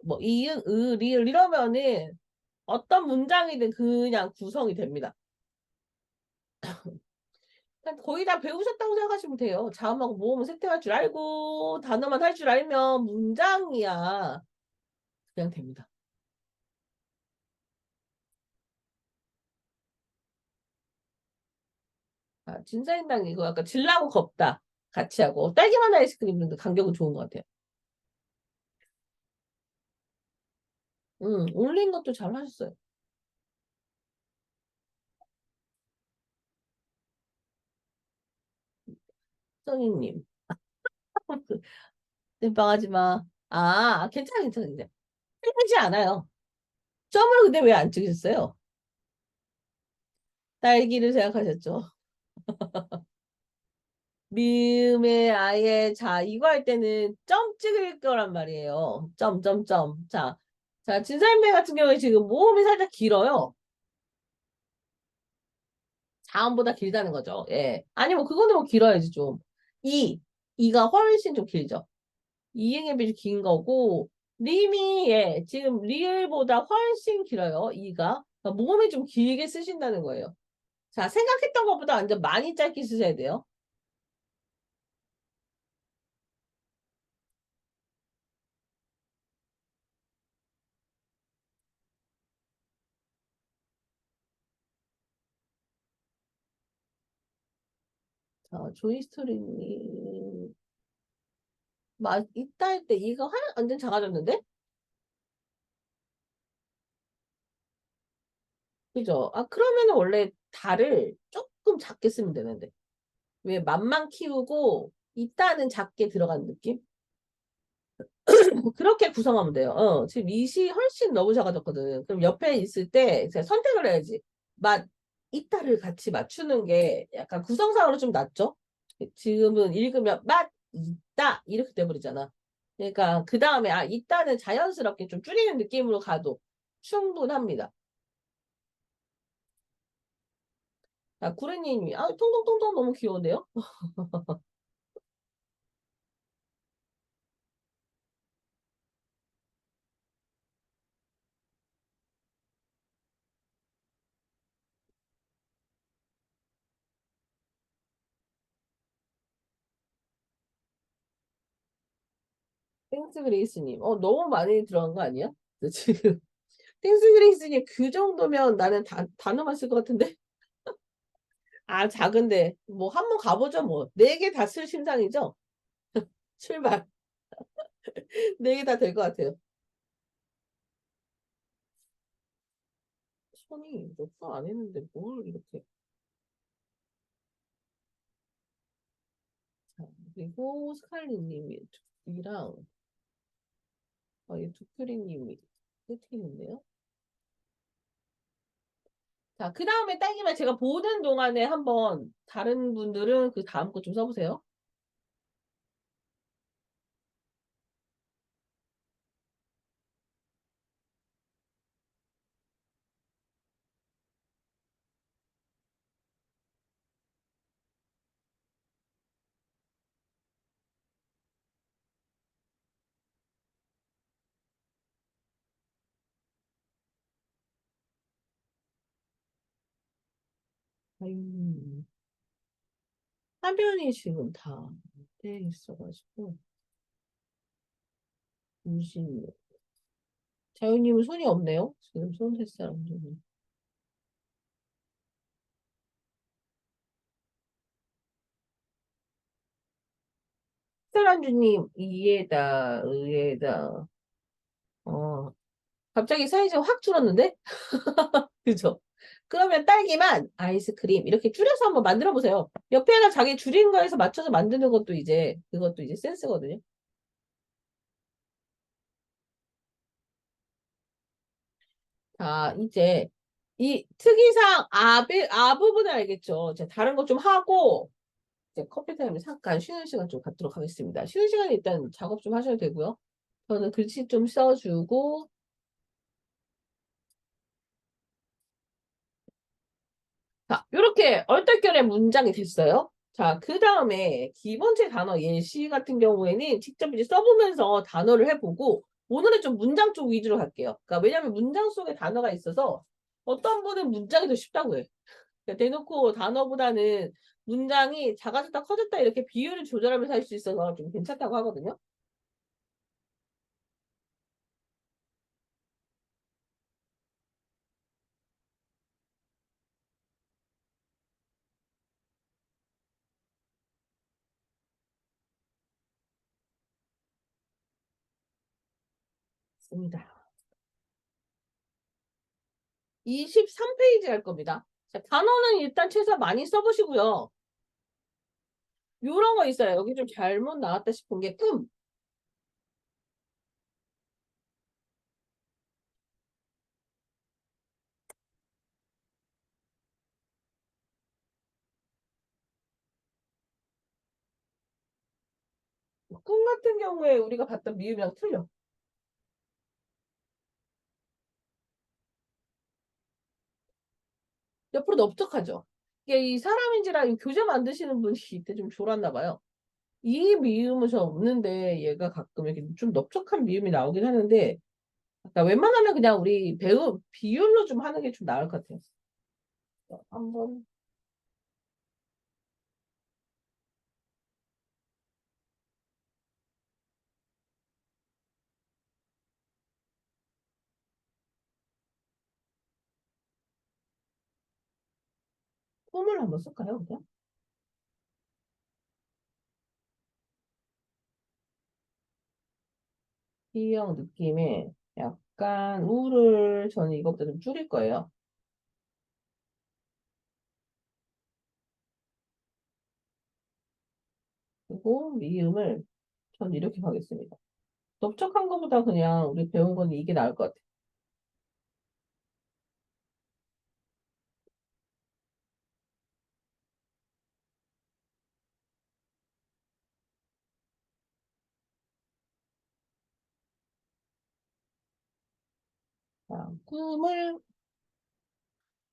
[SPEAKER 1] 뭐 이응, 리을 이러면은 어떤 문장이든 그냥 구성이 됩니다. 그러니까 거의 다 배우셨다고 생각하시면 돼요. 자음하고 모음을 세팅할 줄 알고 단어만 할 줄 알면 문장이야. 그냥 됩니다. 진사인당 이거 약간 질라고 겁다. 같이 하고 딸기맛 아이스크림도 간격은 좋은 것 같아요. 올린 것도 잘 하셨어요. 써니님. 땜빵하지 마. 괜찮아. 틀리지 않아요. 점을 근데 왜 안 찍으셨어요? 딸기를 생각하셨죠? 미음의 아예 자 이거 할 때는 점 찍을 거란 말이에요. 점. 자 진사인배 같은 경우에 지금 모음이 살짝 길어요. 자음보다 길다는 거죠. 예. 아니 뭐 그거는 뭐 길어야지 좀. 이 이가 훨씬 좀 길죠. 이행에 비해 긴 거고 림이 지금 리을보다 훨씬 길어요. 이가 그러니까 모음이 좀 길게 쓰신다는 거예요. 자 생각했던 것보다 완전 많이 짧게 쓰셔야 돼요. 자, 조이스토리님. 있다 할 때 이가 완전 작아졌는데? 그죠? 아, 그러면은 원래 달을 조금 작게 쓰면 되는데. 왜 맛만 키우고 있다는 작게 들어간 느낌? 그렇게 구성하면 돼요. 지금 이시 훨씬 너무 작아졌거든. 그럼 옆에 있을 때 이제 선택을 해야지. 맛, 있다를 같이 맞추는 게 약간 구성상으로 좀 낫죠? 지금은 읽으면 맛, 있다 이렇게 돼버리잖아. 그러니까 그 다음에 있다는 자연스럽게 좀 줄이는 느낌으로 가도 충분합니다. 구레님이 통통통통 너무 귀여운데요? 땡스 그레이스님, 너무 많이 들어간 거 아니야? 지금 땡스 그레이스님 그 정도면 나는 단어만 쓸 것 같은데? 작은데 뭐 한 번 가보죠 뭐. 네 개 다 쓸 심상이죠? 출발. 네 개 다 될 것 같아요. 손이 녹화 안 했는데 뭘 이렇게. 자, 그리고 스칼리님이 이랑 이 두큐리님이 세팅했네요. 자, 그 다음에 딸기만 제가 보는 동안에 한번 다른 분들은 그 다음 거 좀 써보세요. 아유, 화면이 지금 다 돼 있어가지고 잠시만요. 자유님은 손이 없네요. 지금 손 댈 사람 좀. 스테란주님 이에다 의에다 갑자기 사이즈가 확 줄었는데? 그죠? 그러면 딸기만 아이스크림 이렇게 줄여서 한번 만들어 보세요. 옆에다 자기 줄인 거에서 맞춰서 만드는 것도 이제 그것도 이제 센스거든요. 자, 이제 이 특이상 아 부분을 알겠죠? 이제 다른 거 좀 하고 이제 커피 타임에 잠깐 쉬는 시간 좀 갖도록 하겠습니다. 쉬는 시간에 일단 작업 좀 하셔도 되고요. 저는 글씨 좀 써주고 자, 이렇게 얼떨결에 문장이 됐어요. 자, 그 다음에 기본체 단어 예시 같은 경우에는 직접 이제 써보면서 단어를 해보고 오늘은 좀 문장 쪽 위주로 할게요. 그러니까 왜냐면 문장 속에 단어가 있어서 어떤 분은 문장이 더 쉽다고 해. 그러니까 대놓고 단어보다는 문장이 작아졌다 커졌다 이렇게 비율을 조절하면서 할 수 있어서 좀 괜찮다고 하거든요. 있습니다. 23페이지 할 겁니다. 자, 단어는 일단 최소 많이 써보시고요. 요런 거 있어요. 여기 좀 잘못 나왔다 싶은 게 꿈. 꿈 같은 경우에 우리가 봤던 미음이랑 틀려. 옆으로 넓적하죠. 이게 이 사람인지라 이 교재 만드시는 분이 이때 좀 졸았나 봐요. 이 미음은 저 없는데 얘가 가끔 이렇게 좀 넓적한 미음이 나오긴 하는데 그러니까 웬만하면 그냥 우리 배우 비율로 좀 하는 게 좀 나을 것 같아요. 한번 폼을 한번 쓸까요, 그냥? B형 느낌에 약간 우를 저는 이것보다 좀 줄일 거예요. 그리고 미음을 전 이렇게 가겠습니다. 넓적한 것보다 그냥 우리 배운 건 이게 나을 것 같아요. 자, 꿈을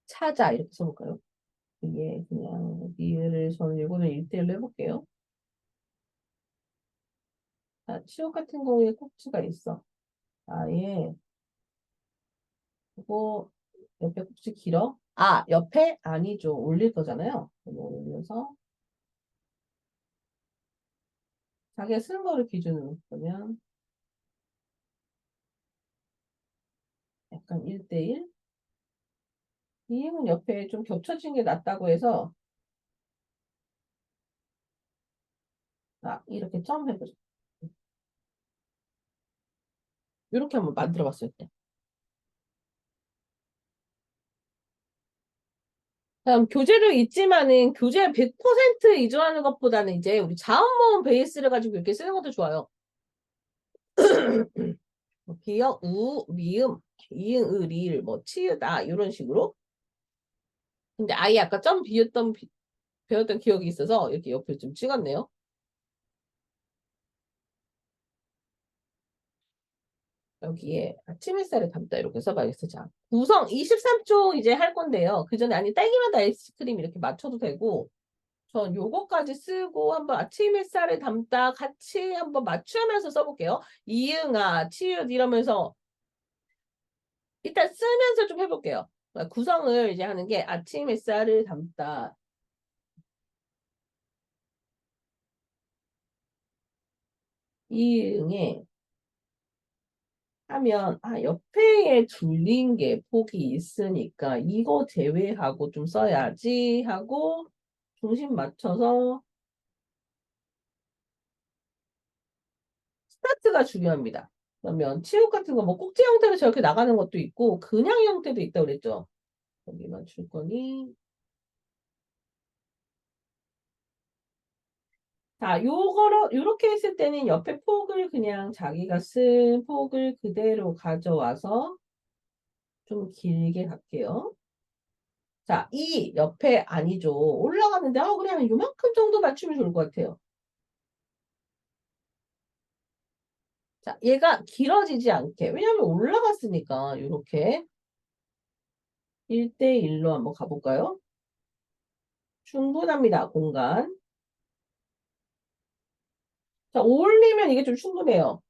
[SPEAKER 1] 찾아 이렇게 써볼까요? 이게 그냥 미을 저는 이거는 1대1로 해볼게요. 자, 치욕 같은 경우에 꼭지가 있어. 아예 그거 옆에 꼭지 길어? 아, 옆에? 아니죠. 올릴 거잖아요. 이거 올려서 자기가 쓰는 거를 기준으로 보면 약간 1대1? 이행은 옆에 좀 겹쳐진 게 낫다고 해서 아, 이렇게 점 해보자. 이렇게 한번 만들어 봤을 때. 그럼 교재도 있지만은 교재 100% 이전하는 것보다는 이제 우리 자음모음 베이스를 가지고 이렇게 쓰는 것도 좋아요. 뭐 비역, 우, 미음, 이응, 을, 리을, 뭐 치읓,아 이런 식으로. 근데 아예 아까 점 배웠던 기억이 있어서 이렇게 옆에 좀 찍었네요. 여기에 아침 햇살을 담다 이렇게 써봐야겠어. 자, 구성 23쪽 이제 할 건데요. 그 전에 아니 딸기맛 아이스크림 이렇게 맞춰도 되고 전 요거까지 쓰고 한번 아침 햇살을 담다 같이 한번 맞추면서 써볼게요. 이응아, 치읓 이러면서 일단 쓰면서 좀 해볼게요. 그러니까 구성을 이제 하는 게 아침 햇살을 담다 이응에 하면 아 옆에에 둘린 게 폭이 있으니까 이거 제외하고 좀 써야지 하고 중심 맞춰서 스타트가 중요합니다. 그러면 치읓 같은 거 뭐 꼭지 형태로 저렇게 나가는 것도 있고 그냥 형태도 있다고 그랬죠. 여기만 줄 거니 자 요거로 요렇게 했을 때는 옆에 폭을 그냥 자기가 쓴 폭을 그대로 가져와서 좀 길게 갈게요. 자, 이 옆에 아니죠. 올라가는데, 그냥 요만큼 정도 맞추면 좋을 것 같아요. 자, 얘가 길어지지 않게. 왜냐면 올라갔으니까, 요렇게. 1대1로 한번 가볼까요? 충분합니다, 공간. 자, 올리면 이게 좀 충분해요.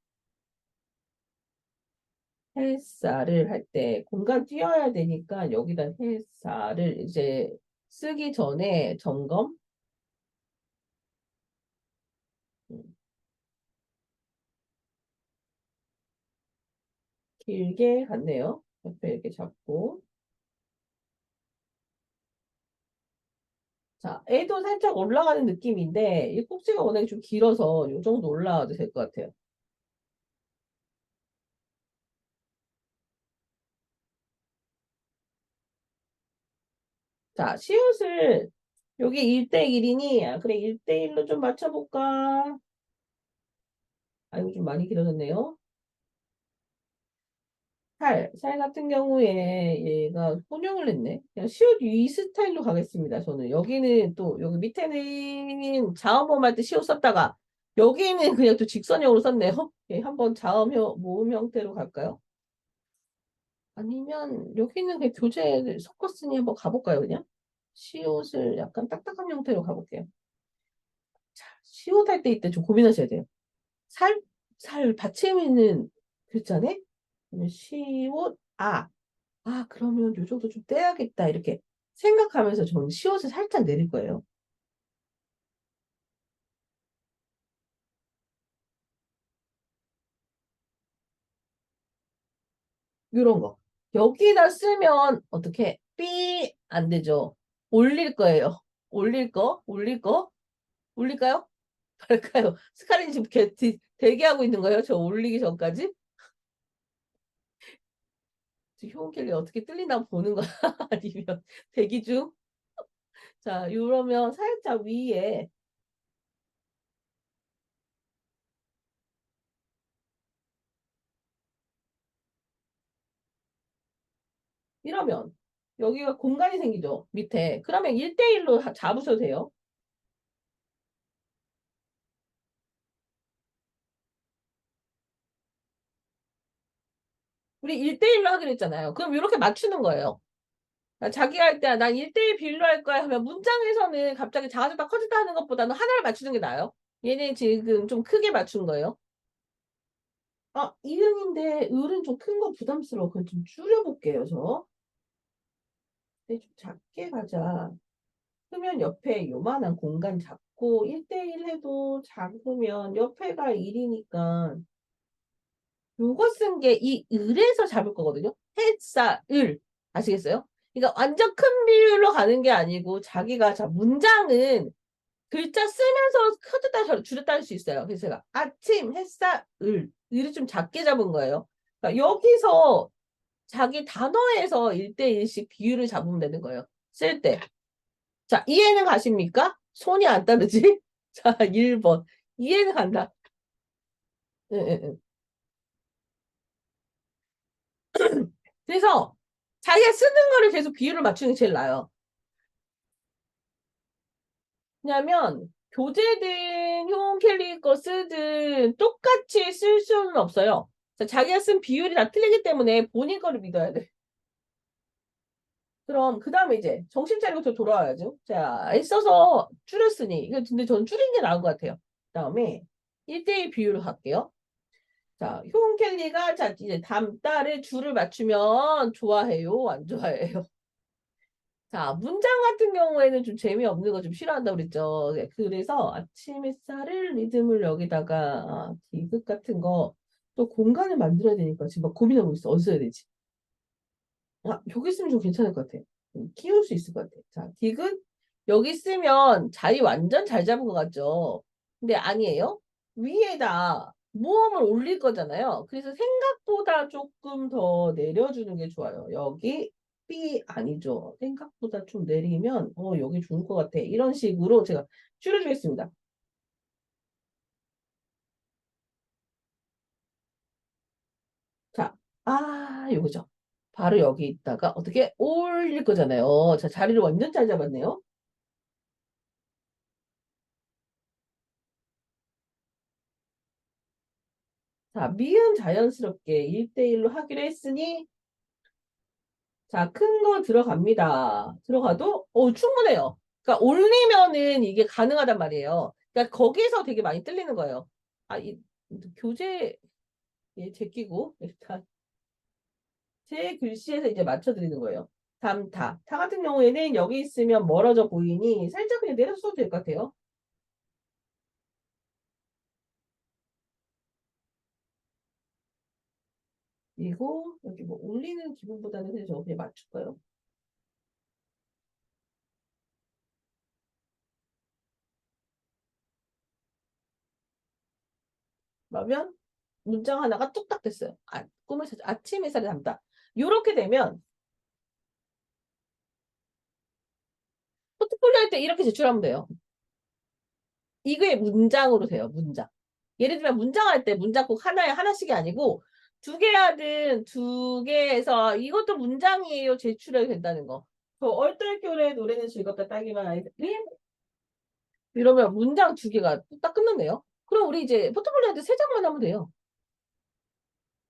[SPEAKER 1] 햇살을 할 때 공간 띄어야 되니까 여기다 햇살을 이제 쓰기 전에 점검. 음, 길게 갔네요. 옆에 이렇게 잡고. 자, 애도 살짝 올라가는 느낌인데, 이 꼭지가 워낙에 좀 길어서 이 정도 올라와도 될 것 같아요. 자, 시옷을, 여기 1대1이니, 그래, 1대1로 좀 맞춰볼까? 아이고, 좀 많이 길어졌네요. 살 같은 경우에 얘가 혼용을 했네. 그냥 시옷 이 스타일로 가겠습니다. 저는. 여기는 또, 여기 밑에는 자음범 할 때 시옷 썼다가, 여기는 그냥 또 직선형으로 썼네요. 예, 한번 모음 형태로 갈까요? 아니면 여기는 그냥 교재 섞었으니 한번 가볼까요, 그냥? 시옷을 약간 딱딱한 형태로 가볼게요. 자, 시옷 할 때 이때 좀 고민하셔야 돼요. 살, 살 받침 있는 글자네? 그러면 시옷, 그러면 요 정도 좀 떼야겠다. 이렇게 생각하면서 저는 시옷을 살짝 내릴 거예요. 요런 거. 여기다 쓰면 어떻게 삐 안 되죠. 올릴 거예요. 올릴 거? 올릴까요? 말까요? 스카린 지금 대기하고 있는 거예요? 저 올리기 전까지? 효은켈리 어떻게 뜰리나 보는 거야? 아니면 대기 중? 자, 이러면 살짝 위에 이러면 여기가 공간이 생기죠. 밑에. 그러면 1대1로 잡으셔도 돼요. 우리 1대1로 하기로 했잖아요. 그럼 이렇게 맞추는 거예요. 자기가 할 때 난 1대1 비율로 할 거야 하면 문장에서는 갑자기 작아졌다 커졌다 하는 것보다는 하나를 맞추는 게 나아요. 얘네 지금 좀 크게 맞춘 거예요. 아, 이응인데 을은 좀 큰 거 부담스러워. 그럼 좀 줄여볼게요, 저. 근데 좀 작게 가자. 크면 옆에 요만한 공간 잡고 1대1 해도 작으면 옆에가 1이니까 요거 쓴 게 이 을에서 잡을 거거든요. 해싸 을 아시겠어요? 그러니까 완전 큰 비율로 가는 게 아니고 자기가 자 문장은 글자 쓰면서 커졌다 줄였다 할 수 있어요. 그래서 제가 아침 햇살 을을 좀 작게 잡은 거예요. 그러니까 여기서 자기 단어에서 1대1씩 비율을 잡으면 되는 거예요. 쓸 때. 자, 이해는 가십니까? 손이 안 따르지? 자, 1번. 이해는 간다. 응, 응, 응. 그래서 자기가 쓰는 거를 계속 비율을 맞추는 게 제일 나아요. 왜냐면 교재든 효은켈리 거 쓰든 똑같이 쓸 수는 없어요. 자, 자기가 쓴 비율이 다 틀리기 때문에 본인 거를 믿어야 돼. 그럼 그 다음에 이제 정신 차리고 저 돌아와야죠. 자, 애써서 줄였으니 이거 근데 저는 줄인 게 나은 것 같아요. 그 다음에 1대1 비율로 갈게요. 자, 효은켈리가 자 이제 다음 달에 줄을 맞추면 좋아해요, 안 좋아해요? 자, 문장 같은 경우에는 좀 재미없는 거 좀 싫어한다고 그랬죠. 네, 그래서 아침 햇살을 리듬을 여기다가 디귿 같은 거 또 공간을 만들어야 되니까 지금 막 고민하고 있어. 어디 써야 되지? 여기 쓰면 좀 괜찮을 것 같아. 키울 수 있을 것 같아. 자, 디귿 여기 쓰면 자리 완전 잘 잡은 것 같죠? 근데 아니에요. 위에다 모음을 올릴 거잖아요. 그래서 생각보다 조금 더 내려주는 게 좋아요. 여기 B 아니죠. 생각보다 좀 내리면 여기 좋을 것 같아. 이런 식으로 제가 줄여주겠습니다. 자, 요거죠. 바로 여기 있다가 어떻게 올릴 거잖아요. 자, 자리를 완전 잘 잡았네요. 자, 미음 자연스럽게 1대1로 하기로 했으니, 자, 큰 거 들어갑니다. 들어가도, 충분해요. 그러니까 올리면은 이게 가능하단 말이에요. 그러니까 거기서 되게 많이 뜰리는 거예요. 이 교재, 예, 제끼고, 일단, 제 글씨에서 이제 맞춰드리는 거예요. 다음 타. 타 같은 경우에는 여기 있으면 멀어져 보이니 살짝 그냥 내려서 써도 될 것 같아요. 그리고 여기 뭐 올리는 기분보다는 그냥 저 그냥 맞출까요? 그러면 문장 하나가 뚝딱 됐어요. 꿈을 찾아 아침 햇살에 담다. 이렇게 되면 포트폴리오 할 때 이렇게 제출하면 돼요. 이게 문장으로 돼요. 문장. 예를 들면 문장 할 때 문장 꼭 하나에 하나씩이 아니고 두 개 하든 두 개에서 이것도 문장이에요. 제출해도 된다는 거. 저 얼떨결에 노래는 즐겁다 따기만 아이들이 이러면 문장 두 개가 딱 끝났네요. 그럼 우리 이제 포트폴리오 할 때 세 장만 하면 돼요.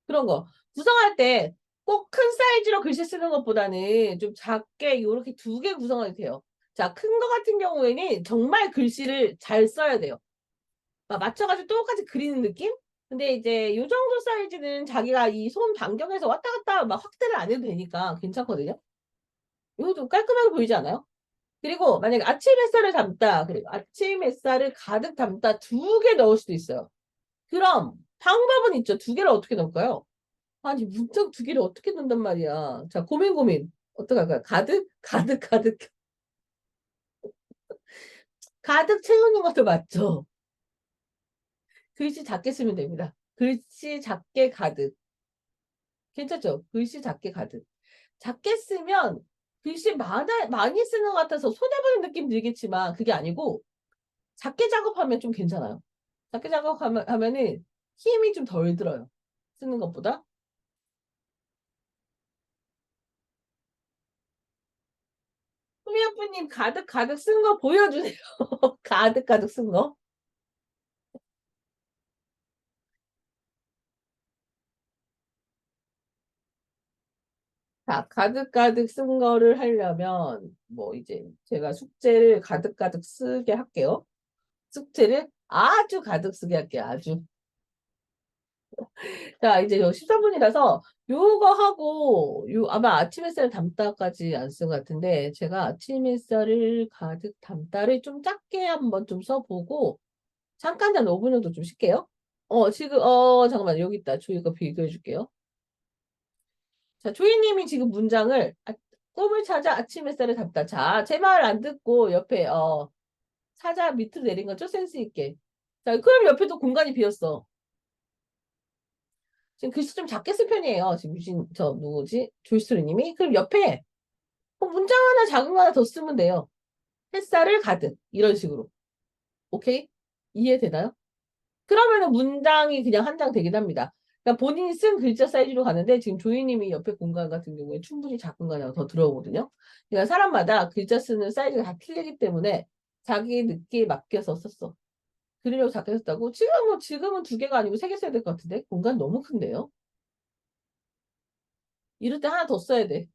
[SPEAKER 1] 그런 거. 구성할 때 꼭 큰 사이즈로 글씨 쓰는 것보다는 좀 작게 이렇게 두 개 구성하게 돼요. 자, 큰 거 같은 경우에는 정말 글씨를 잘 써야 돼요. 맞춰가지고 똑같이 그리는 느낌? 근데 이제 요 정도 사이즈는 자기가 이 손 반경에서 왔다 갔다 막 확대를 안 해도 되니까 괜찮거든요. 이거 좀 깔끔하게 보이지 않아요? 그리고 만약에 아침 햇살을 담다, 그리고 아침 햇살을 가득 담다 두 개 넣을 수도 있어요. 그럼 방법은 있죠. 두 개를 어떻게 넣을까요? 아니, 문장 두 개를 어떻게 넣는단 말이야. 자, 고민, 고민. 어떡할까요? 가득? 가득, 가득. 가득 채우는 것도 맞죠? 글씨 작게 쓰면 됩니다. 글씨 작게 가득. 괜찮죠? 글씨 작게 가득. 작게 쓰면 글씨 많이 쓰는 것 같아서 손해보는 느낌 들겠지만 그게 아니고 작게 작업하면 좀 괜찮아요. 작게 작업하면은 힘이 좀 덜 들어요. 쓰는 것보다. 소미아프님 가득 가득 쓴 거 보여주세요. 가득 가득 쓴 거. 자, 가득 가득 쓴 거를 하려면 뭐 이제 제가 숙제를 가득 가득 쓰게 할게요. 숙제를 아주 가득 쓰게 할게요. 아주. 자, 이제 요 13분이라서 요거 하고 요 아마 아침 햇살 담다까지 안 쓴 것 같은데 제가 아침 햇살을 가득 담다를 좀 작게 한번 좀 써보고 잠깐 한 5분 정도 좀 쉴게요. 지금 잠깐만 여기 있다. 조이가 비교해 줄게요. 자, 조이님이 지금 문장을 꿈을 찾아 아침 햇살을 담다. 자, 제 말 안 듣고 옆에 찾아 밑으로 내린 거죠? 센스 있게. 자, 그럼 옆에도 공간이 비었어. 지금 글씨 좀 작게 쓸 편이에요. 지금 누구지? 조이스루님이. 그럼 옆에 문장 하나 작은 거 하나 더 쓰면 돼요. 햇살을 가득. 이런 식으로. 오케이? 이해되나요? 그러면은 문장이 그냥 한 장 되긴 합니다. 그러니까 본인이 쓴 글자 사이즈로 가는데 지금 조이님이 옆에 공간 같은 경우에 충분히 작은 거 하나 더 들어오거든요. 그러니까 사람마다 글자 쓰는 사이즈가 다 틀리기 때문에 자기 느끼에 맡겨서 썼어. 그리려고 작게 썼다고? 지금은 두 개가 아니고 세 개 써야 될 것 같은데? 공간 너무 큰데요? 이럴 때 하나 더 써야 돼.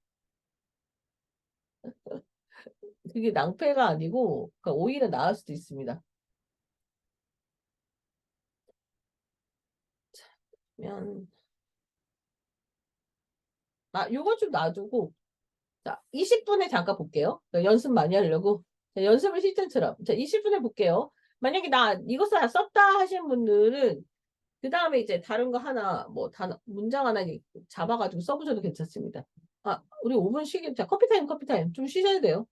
[SPEAKER 1] 그게 낭패가 아니고 그러니까 오히려 나을 수도 있습니다. 면 요거 좀 놔두고 자 20분에 잠깐 볼게요. 그러니까 연습 많이 하려고 자, 연습을 실전처럼 자 20분에 볼게요. 만약에 나 이것을 다 썼다 하시는 분들은 그 다음에 이제 다른 거 하나 문장 하나 잡아가지고 써보셔도 괜찮습니다. 우리 5분 쉬기 자 커피타임 좀 쉬셔야 돼요.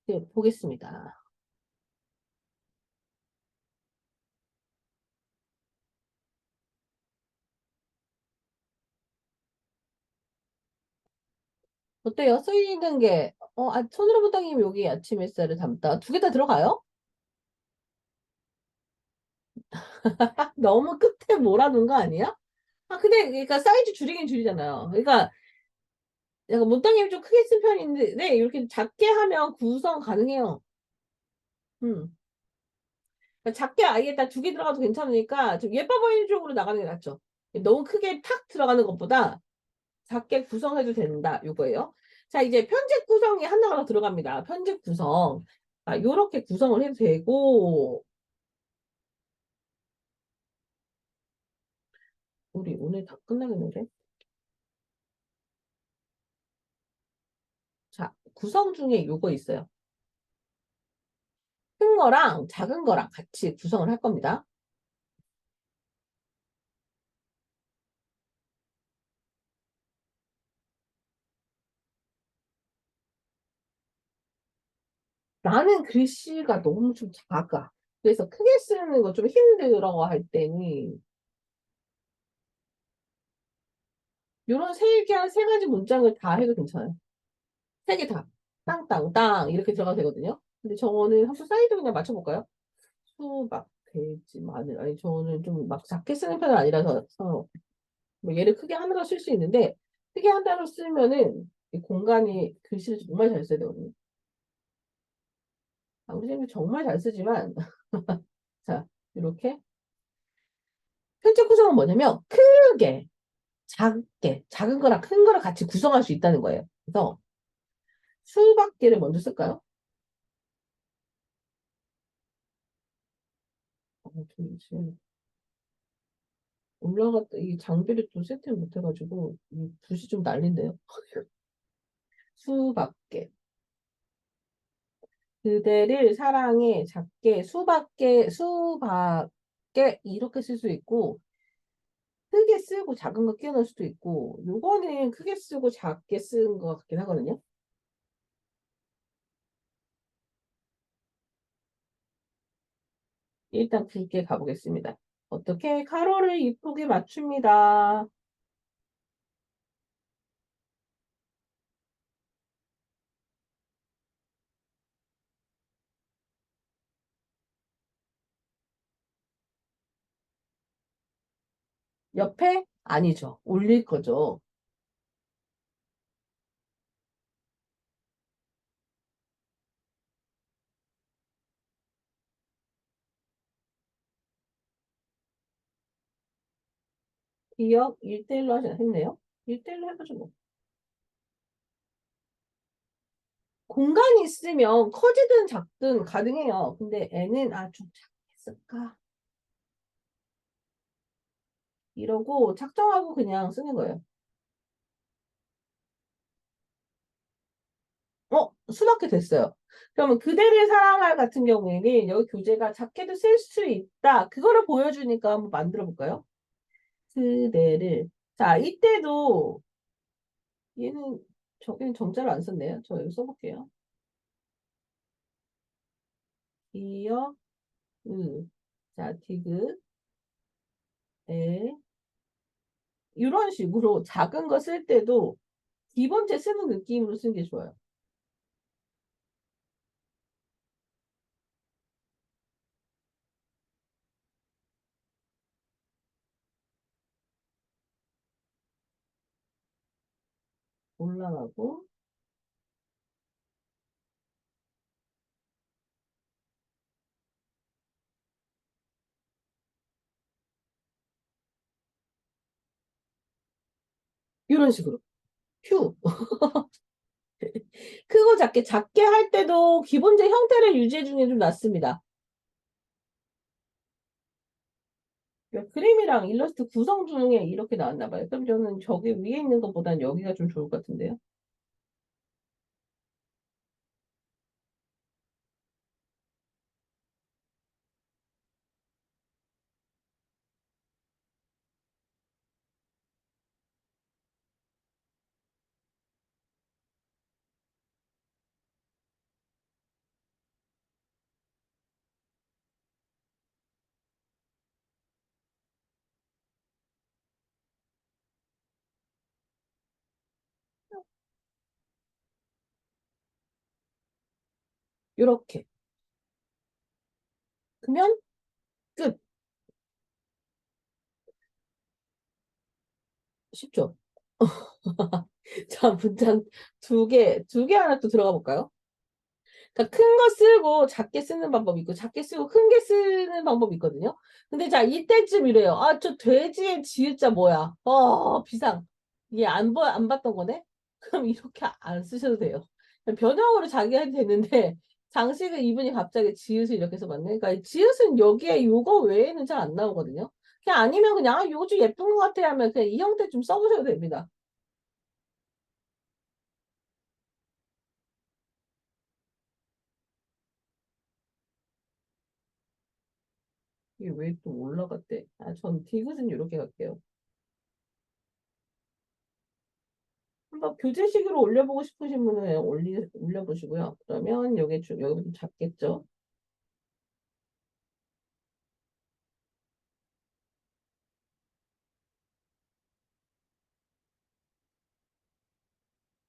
[SPEAKER 1] 네, 보겠습니다. 어때요? 쓰이는 게, 손으로 보다님 여기 아침 햇살을 담다. 두 개 다 들어가요? 너무 끝에 몰아놓은 거 아니야? 근데, 그러니까 사이즈 줄이긴 줄이잖아요. 그러니까, 약간 못당님이 좀 크게 쓴 편인데, 네, 이렇게 작게 하면 구성 가능해요. 음. 그러니까 작게 아예 딱 두 개 들어가도 괜찮으니까, 좀 예뻐 보이는 쪽으로 나가는 게 낫죠. 너무 크게 탁 들어가는 것보다 작게 구성해도 된다. 이거예요. 자, 이제 편집 구성이 하나가 더 들어갑니다. 편집 구성. 요렇게 구성을 해도 되고, 우리 오늘 다 끝나겠는데? 자, 구성 중에 요거 있어요. 큰 거랑 작은 거랑 같이 구성을 할 겁니다. 나는 글씨가 너무 좀 작아. 그래서 크게 쓰는 거 좀 힘들어 할 때니, 요런 세 가지 문장을 다 해도 괜찮아요. 세 개 다. 땅땅땅 이렇게 들어가도 되거든요. 근데 저는 한번 사이즈 그냥 맞춰볼까요? 수박, 돼지, 마늘. 아니, 저는 좀 막 작게 쓰는 편은 아니라서, 뭐 얘를 크게 하나로 쓸 수 있는데, 크게 하나로 쓰면은 이 공간이 글씨를 정말 잘 써야 되거든요. 우리 쌤이 정말 잘 쓰지만, 자, 이렇게. 편집 구성은 뭐냐면, 크게, 작게, 작은 거랑 큰 거랑 같이 구성할 수 있다는 거예요. 그래서 수박 개를 먼저 쓸까요? 지금 올라갔다, 이 장비를 또 세팅 못 해가지고, 이 붓이 좀 날린대요. 수박 개. 그대를 사랑해 작게 수박게 이렇게 쓸 수 있고 크게 쓰고 작은 거 끼워 넣을 수도 있고 요거는 크게 쓰고 작게 쓴 것 같긴 하거든요. 일단 굵게 가보겠습니다. 어떻게 가로를 이쁘게 맞춥니다. 옆에 아니죠. 올릴 거죠. 기억 1대1로 했네요. 1대1로 해보죠 뭐. 공간이 있으면 커지든 작든 가능해요. 근데 애는 좀 작겠을까? 이러고 작정하고 그냥 쓰는 거예요. 수납게 됐어요. 그러면 그대를 사랑할 같은 경우에는 여기 교재가 작게도 쓸 수 있다. 그거를 보여주니까 한번 만들어 볼까요? 그대를. 자, 이때도 얘는 저기는 정자를 안 썼네요. 저 여기 써볼게요. 기역, 으. 자, 디귿, 에. 이런 식으로 작은 거 쓸 때도 기본체 쓰는 느낌으로 쓰는 게 좋아요. 올라가고 이런 식으로. 휴. 크고 작게 할 때도 기본체 형태를 유지해 주는 게 좀 낫습니다. 그림이랑 일러스트 구성 중에 이렇게 나왔나 봐요. 그럼 저는 저기 위에 있는 것보단 여기가 좀 좋을 것 같은데요. 요렇게. 그러면 끝. 쉽죠? 자, 문장 두 개 하나 또 들어가 볼까요? 그러니까 큰 거 쓰고 작게 쓰는 방법이 있고 작게 쓰고 큰 게 쓰는 방법이 있거든요. 근데 자, 이때쯤 이래요. 아, 저 돼지의 지읒자 뭐야? 비상. 이게 안 봤던 거네? 그럼 이렇게 안 쓰셔도 돼요. 그냥 변형으로 자기가 해도 되는데 장식은 이분이 갑자기 지읒을 이렇게 해서 맞네. 그러니까 지읒은 여기에 요거 외에는 잘 안 나오거든요. 그냥 아니면 그냥 아, 요거 좀 예쁜 것 같아 하면 그냥 이 형태 좀 써보셔도 됩니다. 이게 왜 또 올라갔대? 아, 전 디귿은 이렇게 갈게요. 한번 교재식으로 올려보고 싶으신 분은 올려보시고요. 그러면 여기 좀 잡겠죠?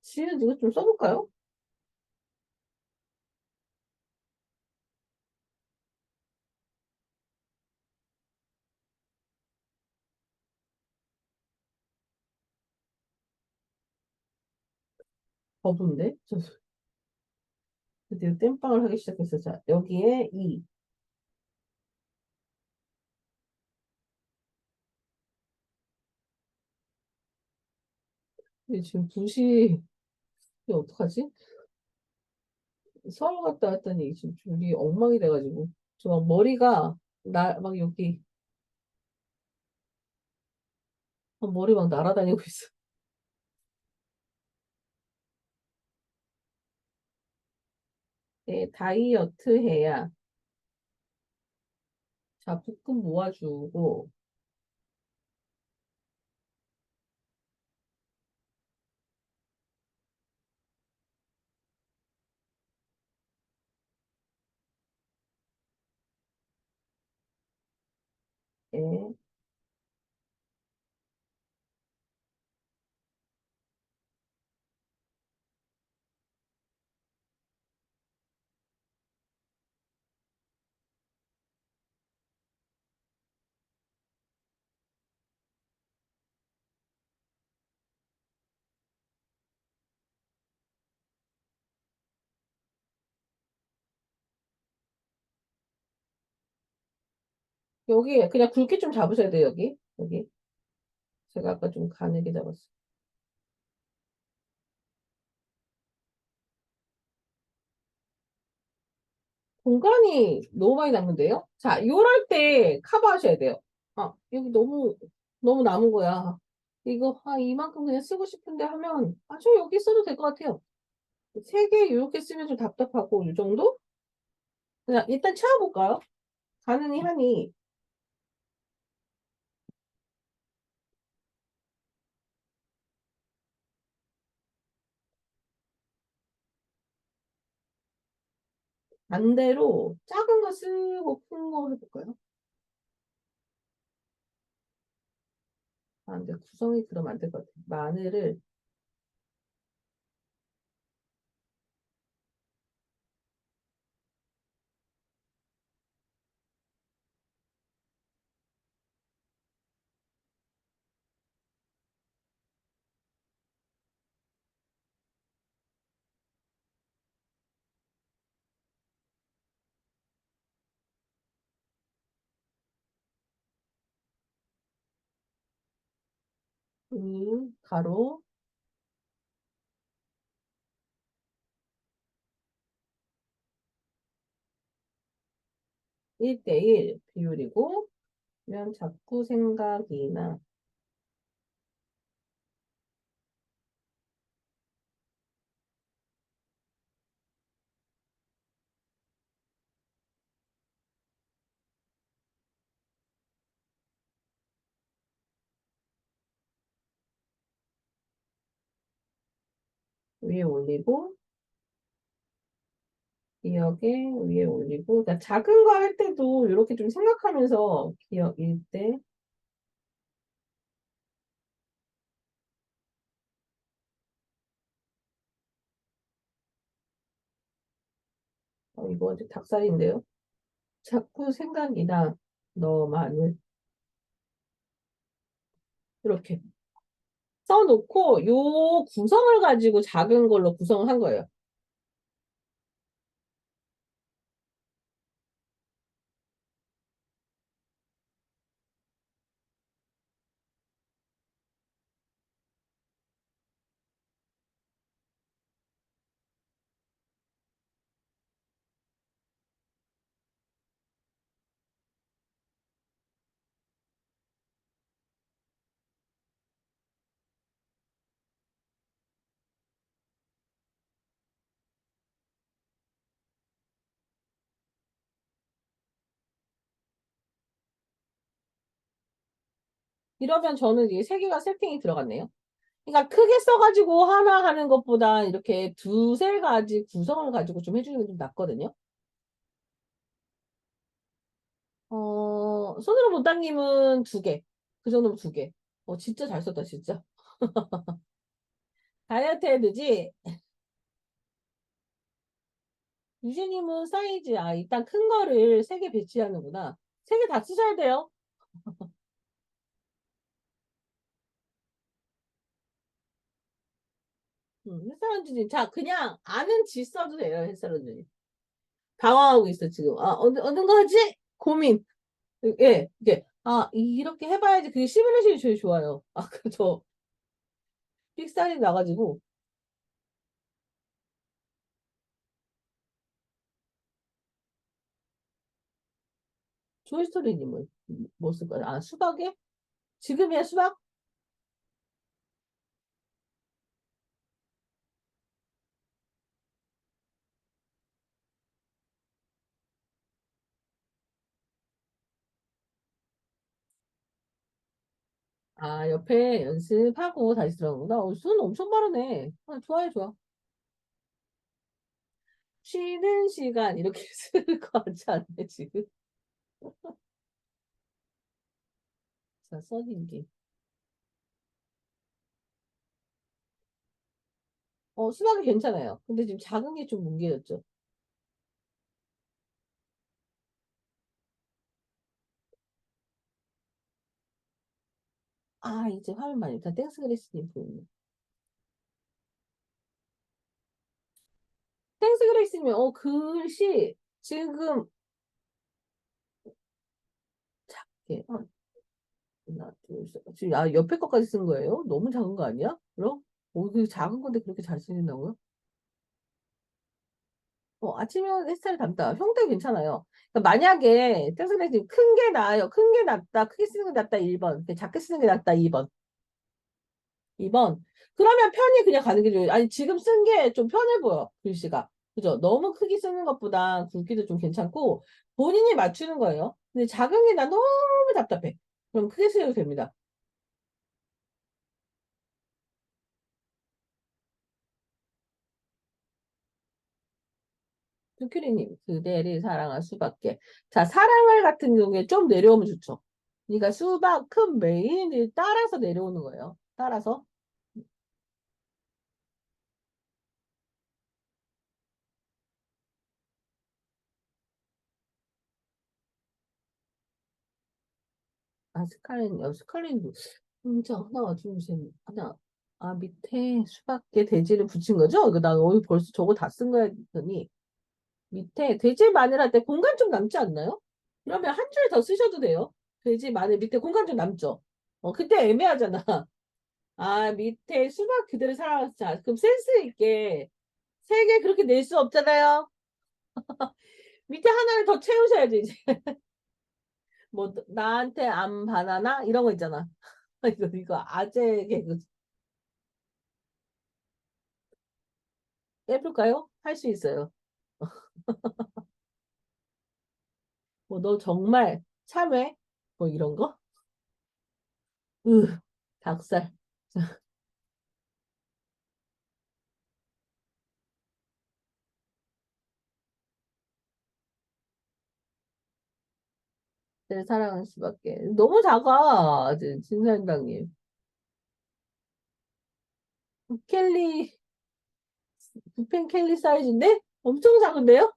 [SPEAKER 1] 지금 이거 좀 써볼까요? 버브인데? 저 드디어 땜빵을 하기 시작했어. 자, 여기에 이. 근데 지금 붓이, 이게 어떡하지? 서울 갔다 왔더니 지금 줄이 엉망이 돼가지고. 저 막 머리가, 막 여기, 머리 막 날아다니고 있어. 네, 다이어트 해야. 자, 붓금 모아주고, 예. 여기 그냥 굵게 좀 잡으셔야 돼요, 여기. 여기. 제가 아까 좀 가늘게 잡았어요. 공간이 너무 많이 남는데요? 자, 요럴 때 커버하셔야 돼요. 아, 여기 너무 남은 거야. 이거, 아, 이만큼 그냥 쓰고 싶은데 하면, 아, 저 여기 써도 될 것 같아요. 세 개 이렇게 쓰면 좀 답답하고, 이 정도? 그냥 일단 채워볼까요? 가능히 하니, 반대로 작은 거 쓰고 큰 거 해볼까요? 아, 근데 구성이 그러면 안 될 것 같아요. 마늘을 가로 1대1 비율이고, 그러면 자꾸 생각이나 위에 올리고, 기억에 위에 올리고, 그러니까 작은 거 할 때도 이렇게 좀 생각하면서 기억일 때, 이거 아직 닭살인데요. 자꾸 생각이 나. 너만을 이렇게 써놓고 요 구성을 가지고 작은 걸로 구성을 한 거예요. 이러면 저는 이게 세 개가 세팅이 들어갔네요. 그러니까 크게 써가지고 하나 하는 것보다 이렇게 두세 가지 구성을 가지고 좀 해주는 게 좀 낫거든요. 손으로 못당님은 두 개. 그 정도면 두 개. 진짜 잘 썼다, 진짜. 다이어트 헤드지? 유진님은 사이즈, 일단 큰 거를 세 개 배치하는구나. 세 개 다 쓰셔야 돼요. 햇살원주님. 자, 그냥 아는 지 써도 돼요, 햇살원주님. 당황하고 있어, 지금. 어느 거지? 고민. 예, 이게, 이렇게 해봐야지. 그게 시뮬레이션이 제일 좋아요. 그저, 삑살이 나가지고. 조이스토리님은 뭐 쓸까요? 수박에? 지금이야, 수박? 옆에 연습하고 다시 들어가는구나. 수는 엄청 빠르네. 좋아요, 좋아. 쉬는 시간, 이렇게 쓸 것 같지 않네, 지금? 자, 써닌기. 수박이 괜찮아요. 근데 지금 작은 게 좀 뭉개졌죠. 이제 화면 많이. 일단 땡스 그레이스님 보이네. 땡스 그레이스님, 글씨, 지금, 예, 하나, 둘, 셋. 지금, 옆에 것까지 쓴 거예요? 너무 작은 거 아니야? 그럼? 그 작은 건데 그렇게 잘 쓰신다고요? 아침에 햇살 담다. 형태 괜찮아요. 그러니까 만약에 땡스그레이스님 큰 게 나아요. 큰 게 낫다. 크게 쓰는 게 낫다. 1번. 작게 쓰는 게 낫다. 2번. 2번. 그러면 편히 그냥 가는 게 좋아요. 아니, 지금 쓴 게 좀 편해 보여. 글씨가. 그죠? 너무 크게 쓰는 것보다 굵기도 좀 괜찮고, 본인이 맞추는 거예요. 근데 작은 게 나 너무 답답해. 그럼 크게 쓰셔도 됩니다. 큐큐리님, 그대를 사랑할 수밖에. 자, 사랑을 같은 경우에 좀 내려오면 좋죠. 그러니까 수박 큰 메인을 따라서 내려오는 거예요. 따라서. 스칼렛도. 자, 하나, 둘, 셋, 하나. 밑에 수박에 돼지를 붙인 거죠? 나 벌써 저거 다 쓴 거야 했더니 밑에 돼지 마늘 할 때 공간 좀 남지 않나요? 그러면 한 줄 더 쓰셔도 돼요. 돼지 마늘 밑에 공간 좀 남죠? 그때 애매하잖아. 밑에 수박 그대로 살아갔자. 그럼 센스 있게 세 개 그렇게 낼 수 없잖아요. 밑에 하나를 더 채우셔야지, 이제. 뭐, 나한테 안 바나나? 이런 거 있잖아. 이거 아재 개그. 예쁠까요? 할 수 있어요. 너 정말 참해? 뭐 이런 거? 닭살. 내 사랑할 수밖에. 너무 작아, 진사임당님. 켈리, 붓펜 켈리 사이즈인데? 엄청 작은데요?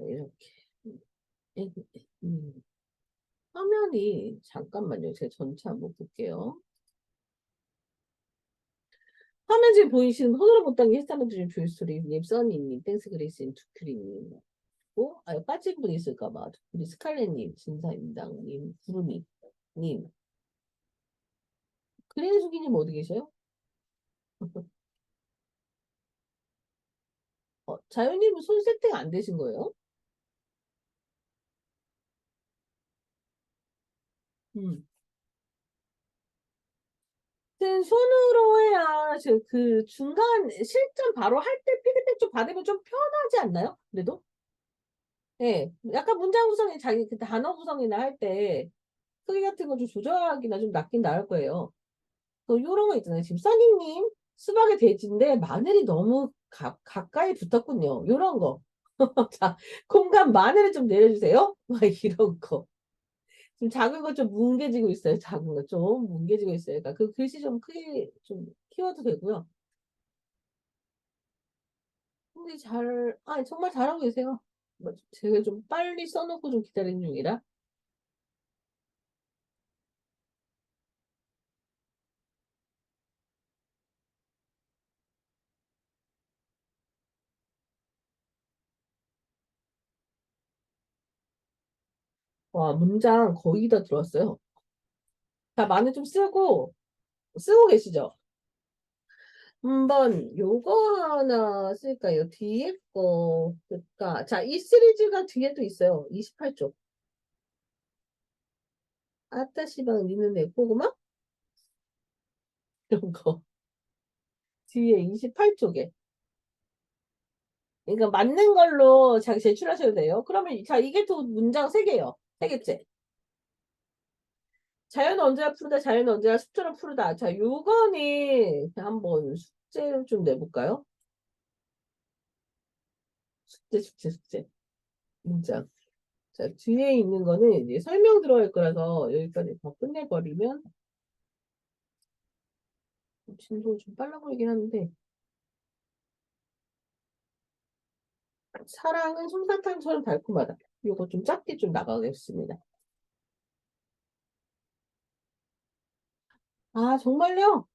[SPEAKER 1] 이렇게. 음, 음. 화면이, 잠깐만요. 제가 전체 한번 볼게요. 화면 지금 보이시는 호불호 못당기 히스타민주님 조이스토리님, 써니님, 땡스그레이스님, 두큐리님, 빠진 분 있을까봐. 우리 스칼렛님, 진사임당님, 구름이님, 그린수기님 어디 계세요? 자연님은 손 세팅 안 되신 거예요? 음. 손으로 해야 그 중간 실전 바로 할 때 피드백 좀 받으면 좀 편하지 않나요? 그래도? 네. 약간 문장 구성이 자기 그 단어 구성이나 할 때 크기 같은 거 좀 조절하기나 좀 낫긴 나을 거예요. 또 요런 거 있잖아요. 지금 써니님 수박의 돼지인데 마늘이 너무 가까이 붙었군요. 요런 거. 자, 공간 마늘을 좀 내려주세요. 막 이런 거. 지금 작은 거 좀 뭉개지고 있어요. 작은 거 좀 뭉개지고 있어요. 그러니까 그 글씨 좀 크게 좀 키워도 되고요. 근데 정말 잘하고 계세요. 제가 좀 빨리 써놓고 좀 기다리는 중이라. 와, 문장 거의 다 들어왔어요. 자, 마늘 좀 쓰고 계시죠? 한번 요거 하나 쓸까요? 뒤에 거, 그러니까, 자, 이 시리즈가 뒤에도 있어요. 28쪽. 아따시방 니는 내 고구마? 이런 거. 뒤에 28쪽에. 그러니까 맞는 걸로 자기 제출하셔도 돼요. 그러면, 자, 이게 또 문장 3개예요. 3개째. 자연은 언제나 푸르다, 자연은 언제나 숲처럼 푸르다. 자, 요거는 한번 숙제를 좀 내볼까요? 숙제. 문장. 자, 뒤에 있는 거는 이제 설명 들어갈 거라서 여기까지 더 끝내버리면 진도 좀 빨라 보이긴 하는데, 사랑은 솜사탕처럼 달콤하다. 요거 좀 짧게 좀 나가겠습니다. 아, 정말요?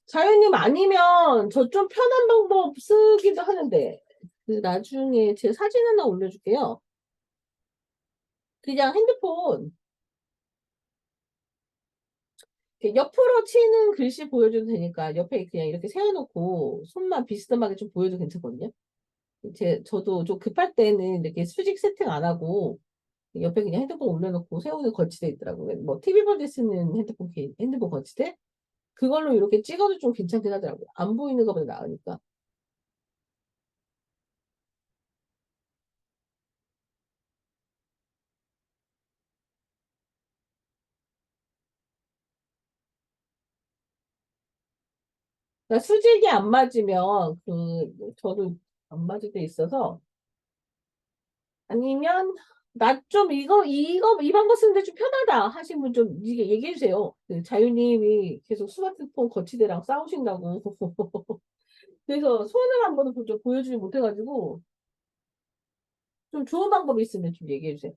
[SPEAKER 1] 자연님 아니면 저 좀 편한 방법 쓰기도 하는데, 그 나중에 제 사진 하나 올려줄게요. 그냥 핸드폰 이렇게 옆으로 치는 글씨 보여줘도 되니까 옆에 그냥 이렇게 세워놓고 손만 비스듬하게 좀 보여도 괜찮거든요. 저도 좀 급할 때는 이렇게 수직 세팅 안 하고 옆에 그냥 핸드폰 올려놓고 세우는 거치대 있더라고요. 뭐 TV 볼 때 쓰는 핸드폰 거치대? 그걸로 이렇게 찍어도 좀 괜찮긴 하더라고요. 안 보이는 것보다 나으니까. 그러니까 수직이 안 맞으면 저도 안 맞을 때 있어서 아니면 나 좀 이거 이 방법 쓰는데 좀 편하다 하신 분 좀 이게 얘기해 주세요. 그 자유님이 계속 스마트폰 거치대랑 싸우신다고. 그래서 손을 한 번도 좀 보여주지 못해가지고 좀 좋은 방법이 있으면 좀 얘기해 주세요.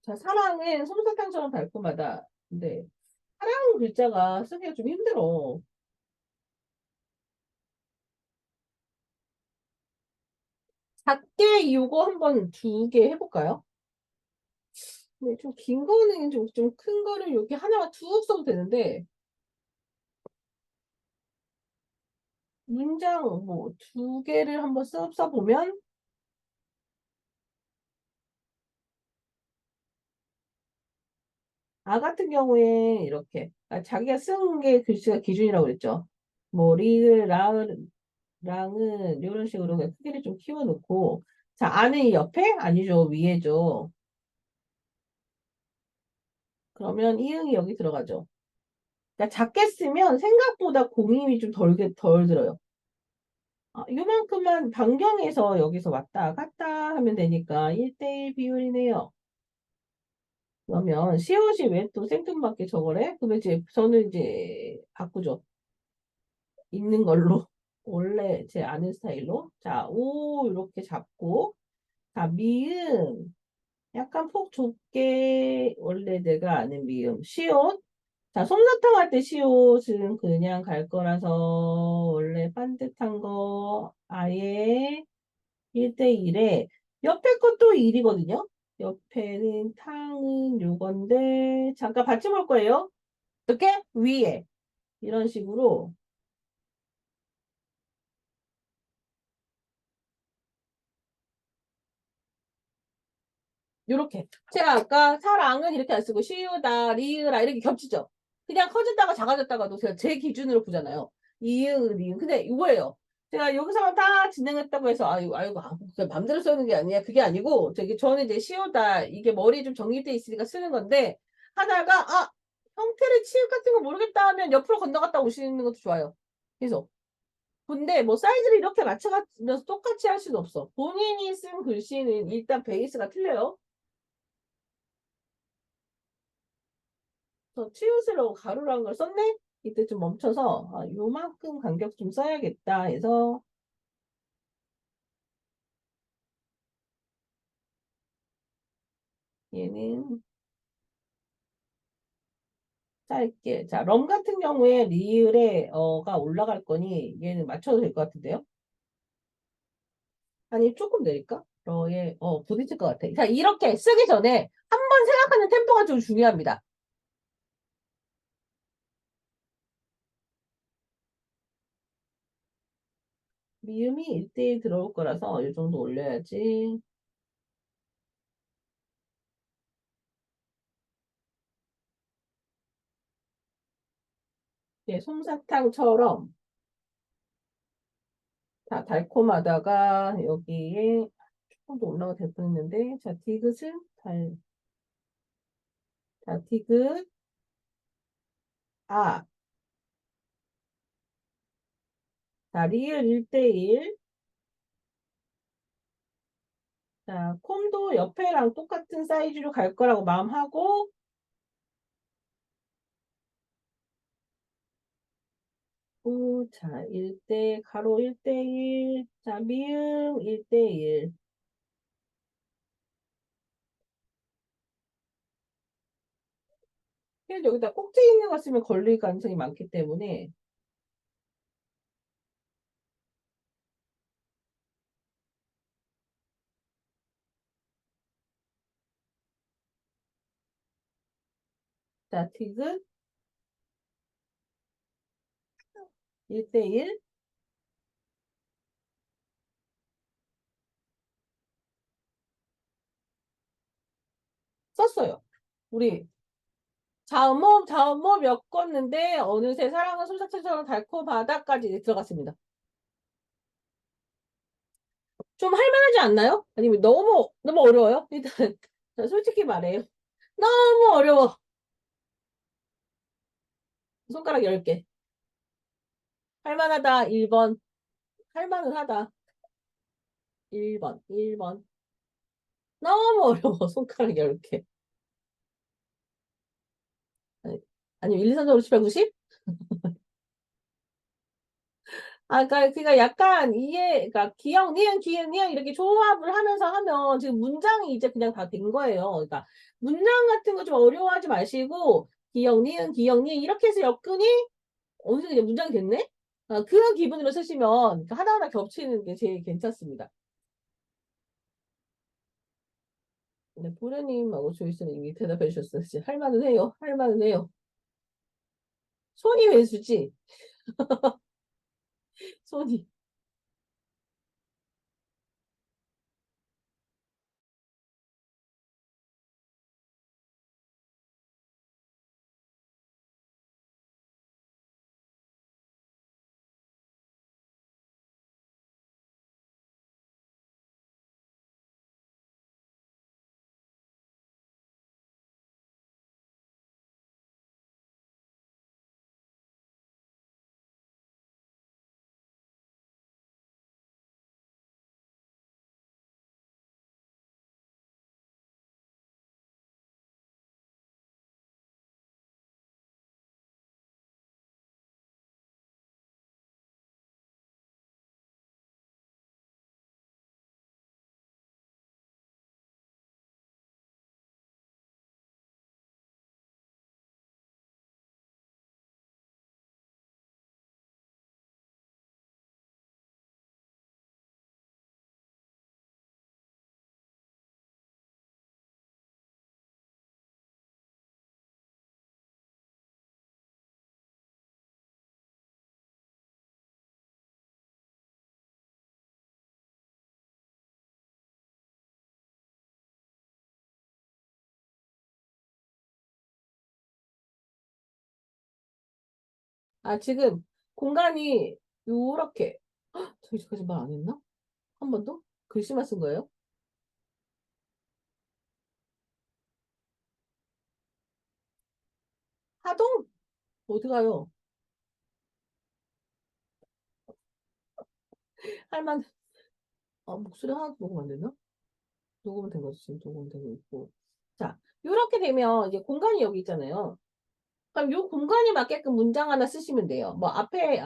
[SPEAKER 1] 자, 사랑은 솜사탕처럼 달콤하다. 근데 사랑 글자가 쓰기가 좀 힘들어. 작게 이거 한번 2개 해볼까요? 근데 좀 긴 거는 좀 큰 거를 이렇게 하나만 툭 써도 되는데 문장 뭐 2개를 한번 써보면 같은 경우에 이렇게 자기가 쓴 게 글씨가 기준이라고 그랬죠. 뭐 랑은 이런 식으로 그냥 크기를 좀 키워놓고 자 아는 이 옆에 아니죠 위에죠. 그러면 이응이 여기 들어가죠. 그러니까 작게 쓰면 생각보다 공임이 좀 덜 들어요. 요만큼만 반경해서 여기서 왔다 갔다 하면 되니까 1대1 비율이네요. 그러면 시옷이 왜 또 생뚱맞게 저거래? 그러면 이제 저는 이제 바꾸죠. 있는 걸로. 원래 제 아는 스타일로. 자, 오, 이렇게 잡고. 자, 미음. 약간 폭 좁게, 원래 내가 아는 미음. 시옷. 자, 솜사탕 할 때 시옷은 그냥 갈 거라서, 원래 반듯한 거, 아예 1대1에, 옆에 것도 1이거든요? 옆에는 탕은 요건데, 잠깐 받침 올 거예요. 어떻게? 위에. 이런 식으로. 요렇게. 제가 아까 사랑은 이렇게 안 쓰고 시우다, 리으라 이렇게 겹치죠. 그냥 커졌다가 작아졌다가도 제가 제 기준으로 보잖아요. 이응, 리응. 근데 이거예요. 제가 여기서만 다 진행했다고 해서 아이고 그냥 맘대로 쓰는 게 아니야. 그게 아니고 저는 이제 시우다 이게 머리 좀 정립돼 있으니까 쓰는 건데 하다가 형태를 치읓 같은 거 모르겠다 하면 옆으로 건너갔다 오시는 것도 좋아요. 그래서 근데 뭐 사이즈를 이렇게 맞춰가면서 똑같이 할 수는 없어. 본인이 쓴 글씨는 일단 베이스가 틀려요. 치우스라고 가루라는 걸 썼네? 이때 좀 멈춰서 요만큼 간격 좀 써야겠다 해서 얘는 짧게. 자, 럼 같은 경우에 리을에 가 올라갈 거니 얘는 맞춰도 될 것 같은데요? 아니 조금 내릴까? 러에 부딪힐 것 같아. 자, 이렇게 쓰기 전에 한 번 생각하는 템포가 좀 중요합니다. 미음이 1대1 들어올 거라서 이 정도 올려야지. 예, 솜사탕처럼 다 달콤하다가 여기에 조금 더 올라가 될 뻔했는데 자 디귿은 자 디귿 아, 자 리을 1대1 자 콤도 옆에랑 똑같은 사이즈로 갈 거라고 마음하고 자 1대 가로 1대1 자 미음 1대1 그래서 여기다 꼭지 있는 거 쓰면 걸릴 가능성이 많기 때문에 자 디귿 1대1 썼어요. 우리 자음모 엮었는데 어느새 사랑은 솜사탕처럼 달콤하다까지 들어갔습니다. 좀 할만하지 않나요? 아니면 너무 어려워요? 일단 솔직히 말해요. 너무 어려워. 손가락 10개. 할만하다 1번. 할만은 하다 1번. 1번. 너무 어려워. 손가락 10개. 아니면 1, 2, 3, 4, 5, 6, 7, 8, 90? 그러니까 약간 그러니까 기억, 니은, 기은, 니은 이렇게 조합을 하면서 하면 지금 문장이 이제 그냥 다 된 거예요. 그러니까 문장 같은 거 좀 어려워하지 마시고 기억, 니은 이렇게 해서 엮으니 어느 정도 이제 문장이 됐네? 그런 기분으로 쓰시면 하나하나 겹치는 게 제일 괜찮습니다. 근데 보레님하고 조이스는 이미 대답해 주셨어요. 할 만은 해요. 할 만은 해요. 손이 왼수지? 손이. 아, 지금 공간이 요렇게, 저기까지 말 안 했나? 한 번 더? 글씨만 쓴 거예요? 하동? 어디 가요? 할만, 목소리 하나도 녹음 안 되나? 녹음은 된 거지, 지금 녹음은 되고 있고. 자, 요렇게 되면 이제 공간이 여기 있잖아요. 그럼 요 공간에 맞게끔 문장 하나 쓰시면 돼요. 뭐 앞에,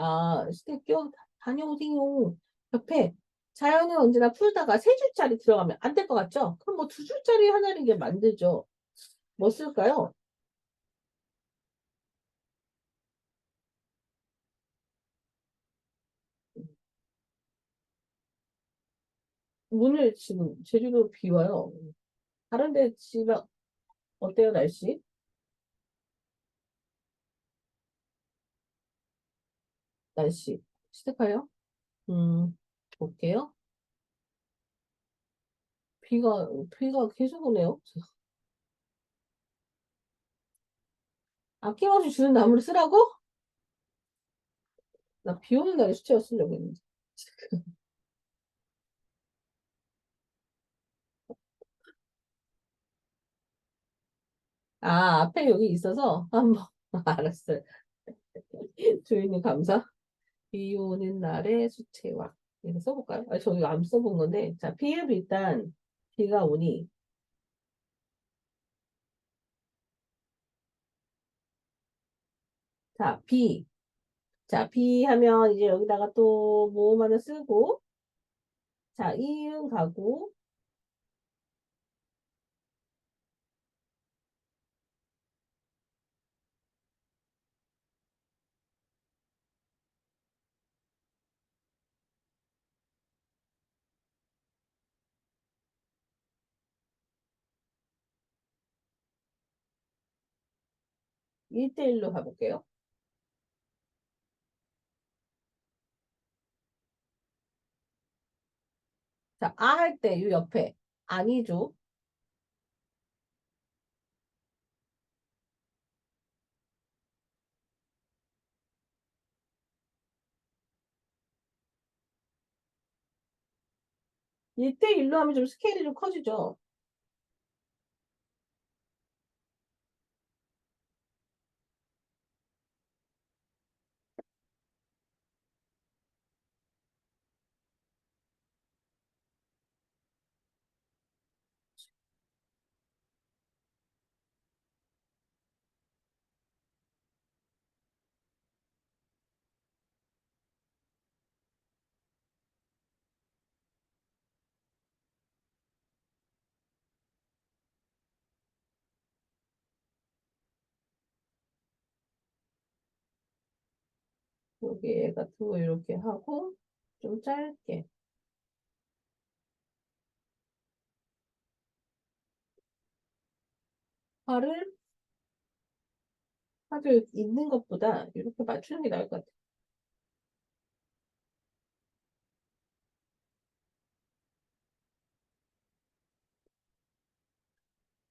[SPEAKER 1] 스테이크 다녀오세요. 옆에 자연은 언제나 풀다가 세 줄짜리 들어가면 안 될 것 같죠? 그럼 뭐 두 줄짜리 하나를 이게 만들죠. 뭐 쓸까요? 오늘 지금 제주도 비 와요. 다른데 집에 어때요, 날씨? 날씨. 시작해요? 볼게요. 비가 계속 오네요. 아낌없이 주는 나무를 쓰라고? 나 비 오는 날에 수채화 쓰려고 했는데. 앞에 여기 있어서 한번, 알았어요. 주인님 감사. 비 오는 날에 수채화. 이거 써볼까요? 저 이거 안 써본 건데. 자, 비읍 일단, 비가 오니. 자, 비. 자, 비 하면 이제 여기다가 또 모음 하나 쓰고. 자, 이응 가고. 1대1로 가볼게요. 자, 할 때 이 옆에 아니죠. 1대1로 하면 좀 스케일이 좀 커지죠. 여기 애 같은 거 이렇게 하고 좀 짧게 팔을 아주 있는 것보다 이렇게 맞추는 게 나을 것 같아요.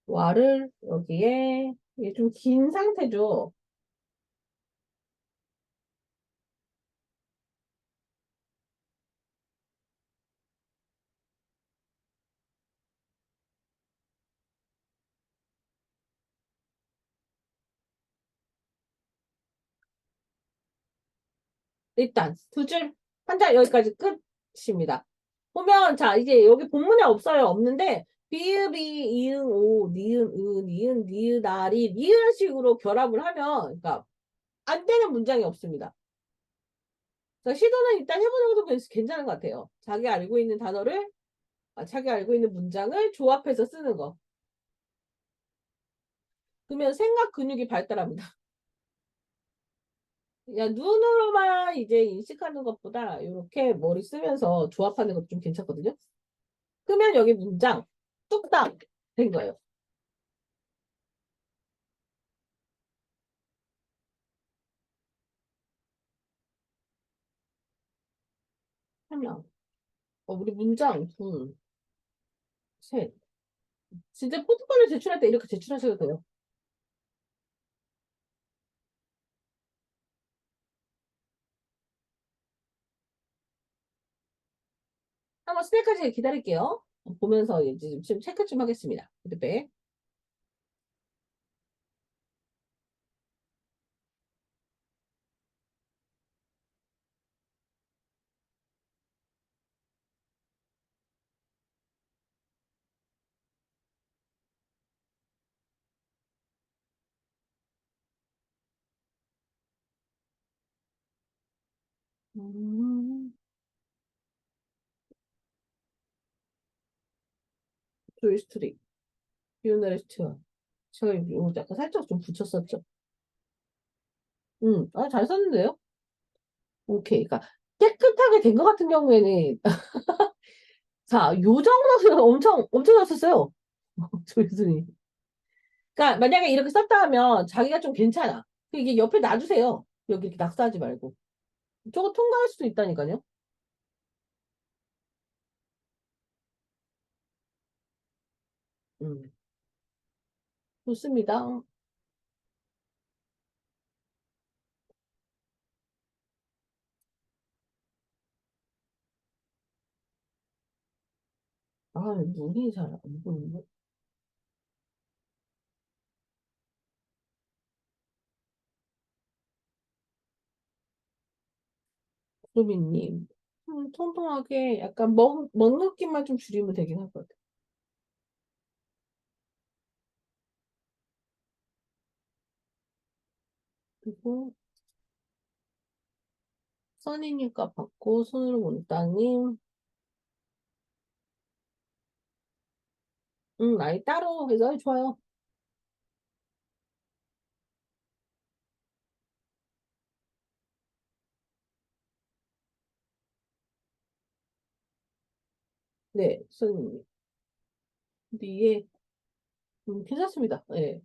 [SPEAKER 1] 와를 여기에 이게 좀 긴 상태죠. 일단 두 줄, 한 자 여기까지 끝입니다. 보면 자 이제 여기 본문에 없어요. 없는데 비읍이 이응 오 니은 으 니은 니은 나리 니은 식으로 결합을 하면 그러니까 안 되는 문장이 없습니다. 그러니까 시도는 일단 해보는 것도 괜찮은 것 같아요. 자기 알고 있는 단어를 자기 알고 있는 문장을 조합해서 쓰는 거. 그러면 생각 근육이 발달합니다. 야, 눈으로만 이제 인식하는 것보다 이렇게 머리 쓰면서 조합하는 것도 좀 괜찮거든요. 그러면 여기 문장 뚝딱 된 거예요. 하나. 우리 문장 둘, 셋. 진짜 포트폴리오 제출할 때 이렇게 제출하셔도 돼요. 한번 스펙까지 기다릴게요. 보면서 이제 지금 체크 좀 하겠습니다. 피드백. 음, 조이스트릭, 비오나리스트. 제가 이거 약간 살짝 좀 붙였었죠. 잘 썼는데요? 오케이. 그러니까 깨끗하게 된 것 같은 경우에는 자, 요 정도는 엄청 잘 썼어요. 조이스트릭. 그러니까 만약에 이렇게 썼다 하면 자기가 좀 괜찮아. 이게 옆에 놔주세요. 여기 이렇게 낙서하지 말고. 저거 통과할 수도 있다니까요. 음, 좋습니다. 아, 눈이 잘 안 보이네. 루비님. 통통하게 약간 먹 느낌만 좀 줄이면 되긴 할 것 같아요. 그리고 써니니까 받고 손으로 몬따님. 아이 따로 해서 좋아요. 네, 써니님. 근데 이게 괜찮습니다. 네.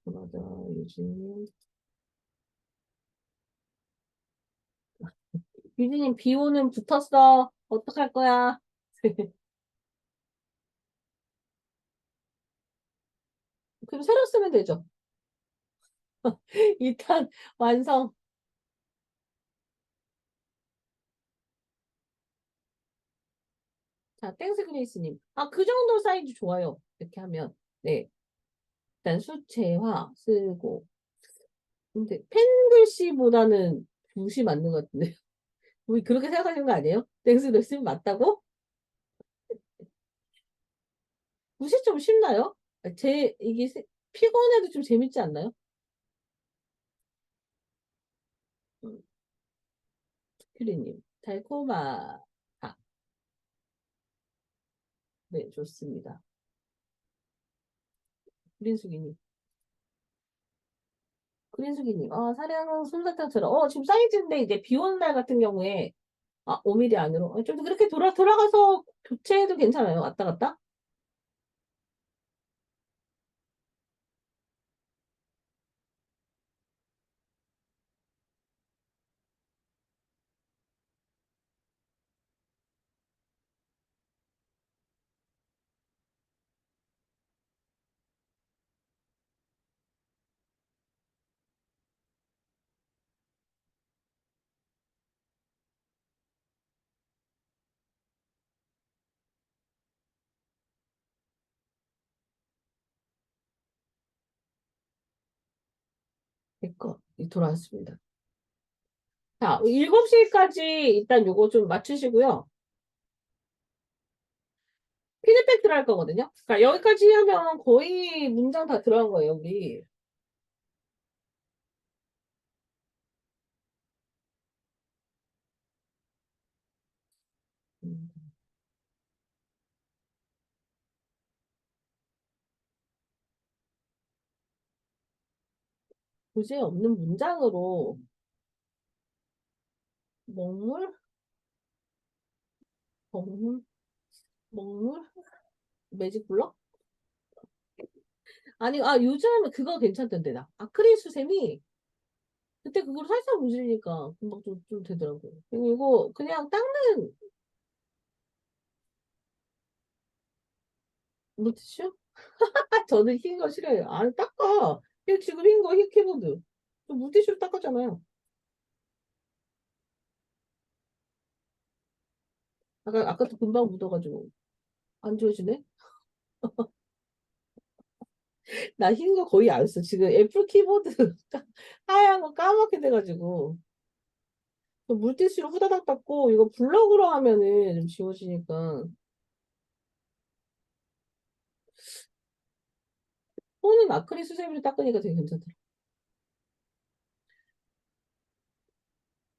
[SPEAKER 1] 맞아, 유진님. 유진님, 비 오는 붙었어. 어떡할 거야? 그럼 새로 쓰면 되죠. 일단 완성. 자, 땡스 그레이스님. 아, 그 정도 사이즈 좋아요. 이렇게 하면. 네. 일단 수채화 쓰고. 근데 펜글씨보다는 붓이 맞는 것 같은데. 우리 그렇게 생각하시는 거 아니에요? 땡스 그레이스님 맞다고? 붓이 좀 쉽나요? 이게 피곤해도 좀 재밌지 않나요? 음, 큐리님. 달콤하. 아, 네, 좋습니다. 그린수기님. 그린수기님. 아, 사냥 솜사탕처럼. 지금 사이즈인데 이제 비 오는 날 같은 경우에 5mm 안으로. 좀 그렇게 돌아가서 교체해도 괜찮아요. 왔다 갔다. 됐고, 돌아왔습니다. 자, 7시까지 일단 요거 좀 맞추시고요. 피드백 들어갈 거거든요. 그러니까 여기까지 하면 거의 문장 다 들어간 거예요, 우리. 음, 도저히 없는 문장으로 먹물? 먹물? 먹물? 매직 블럭? 아니, 요즘 그거 괜찮던데, 나. 아크릴 수세미? 그때 그걸 살짝 문지르니까 금방 좀 되더라고요. 그리고 이거 그냥 닦는, 물티슈? 저는 흰 거 싫어해요. 아니, 닦아. 얘 지금 흰 거, 흰 키보드. 물티슈로 닦았잖아요. 아까도 금방 묻어가지고. 안 지워지네? 나 흰 거 거의 안 써. 지금 애플 키보드 하얀 거 까맣게 돼가지고. 물티슈로 후다닥 닦고, 이거 블럭으로 하면은 좀 지워지니까. 손은 아크릴 수세미로 닦으니까 되게 괜찮더라.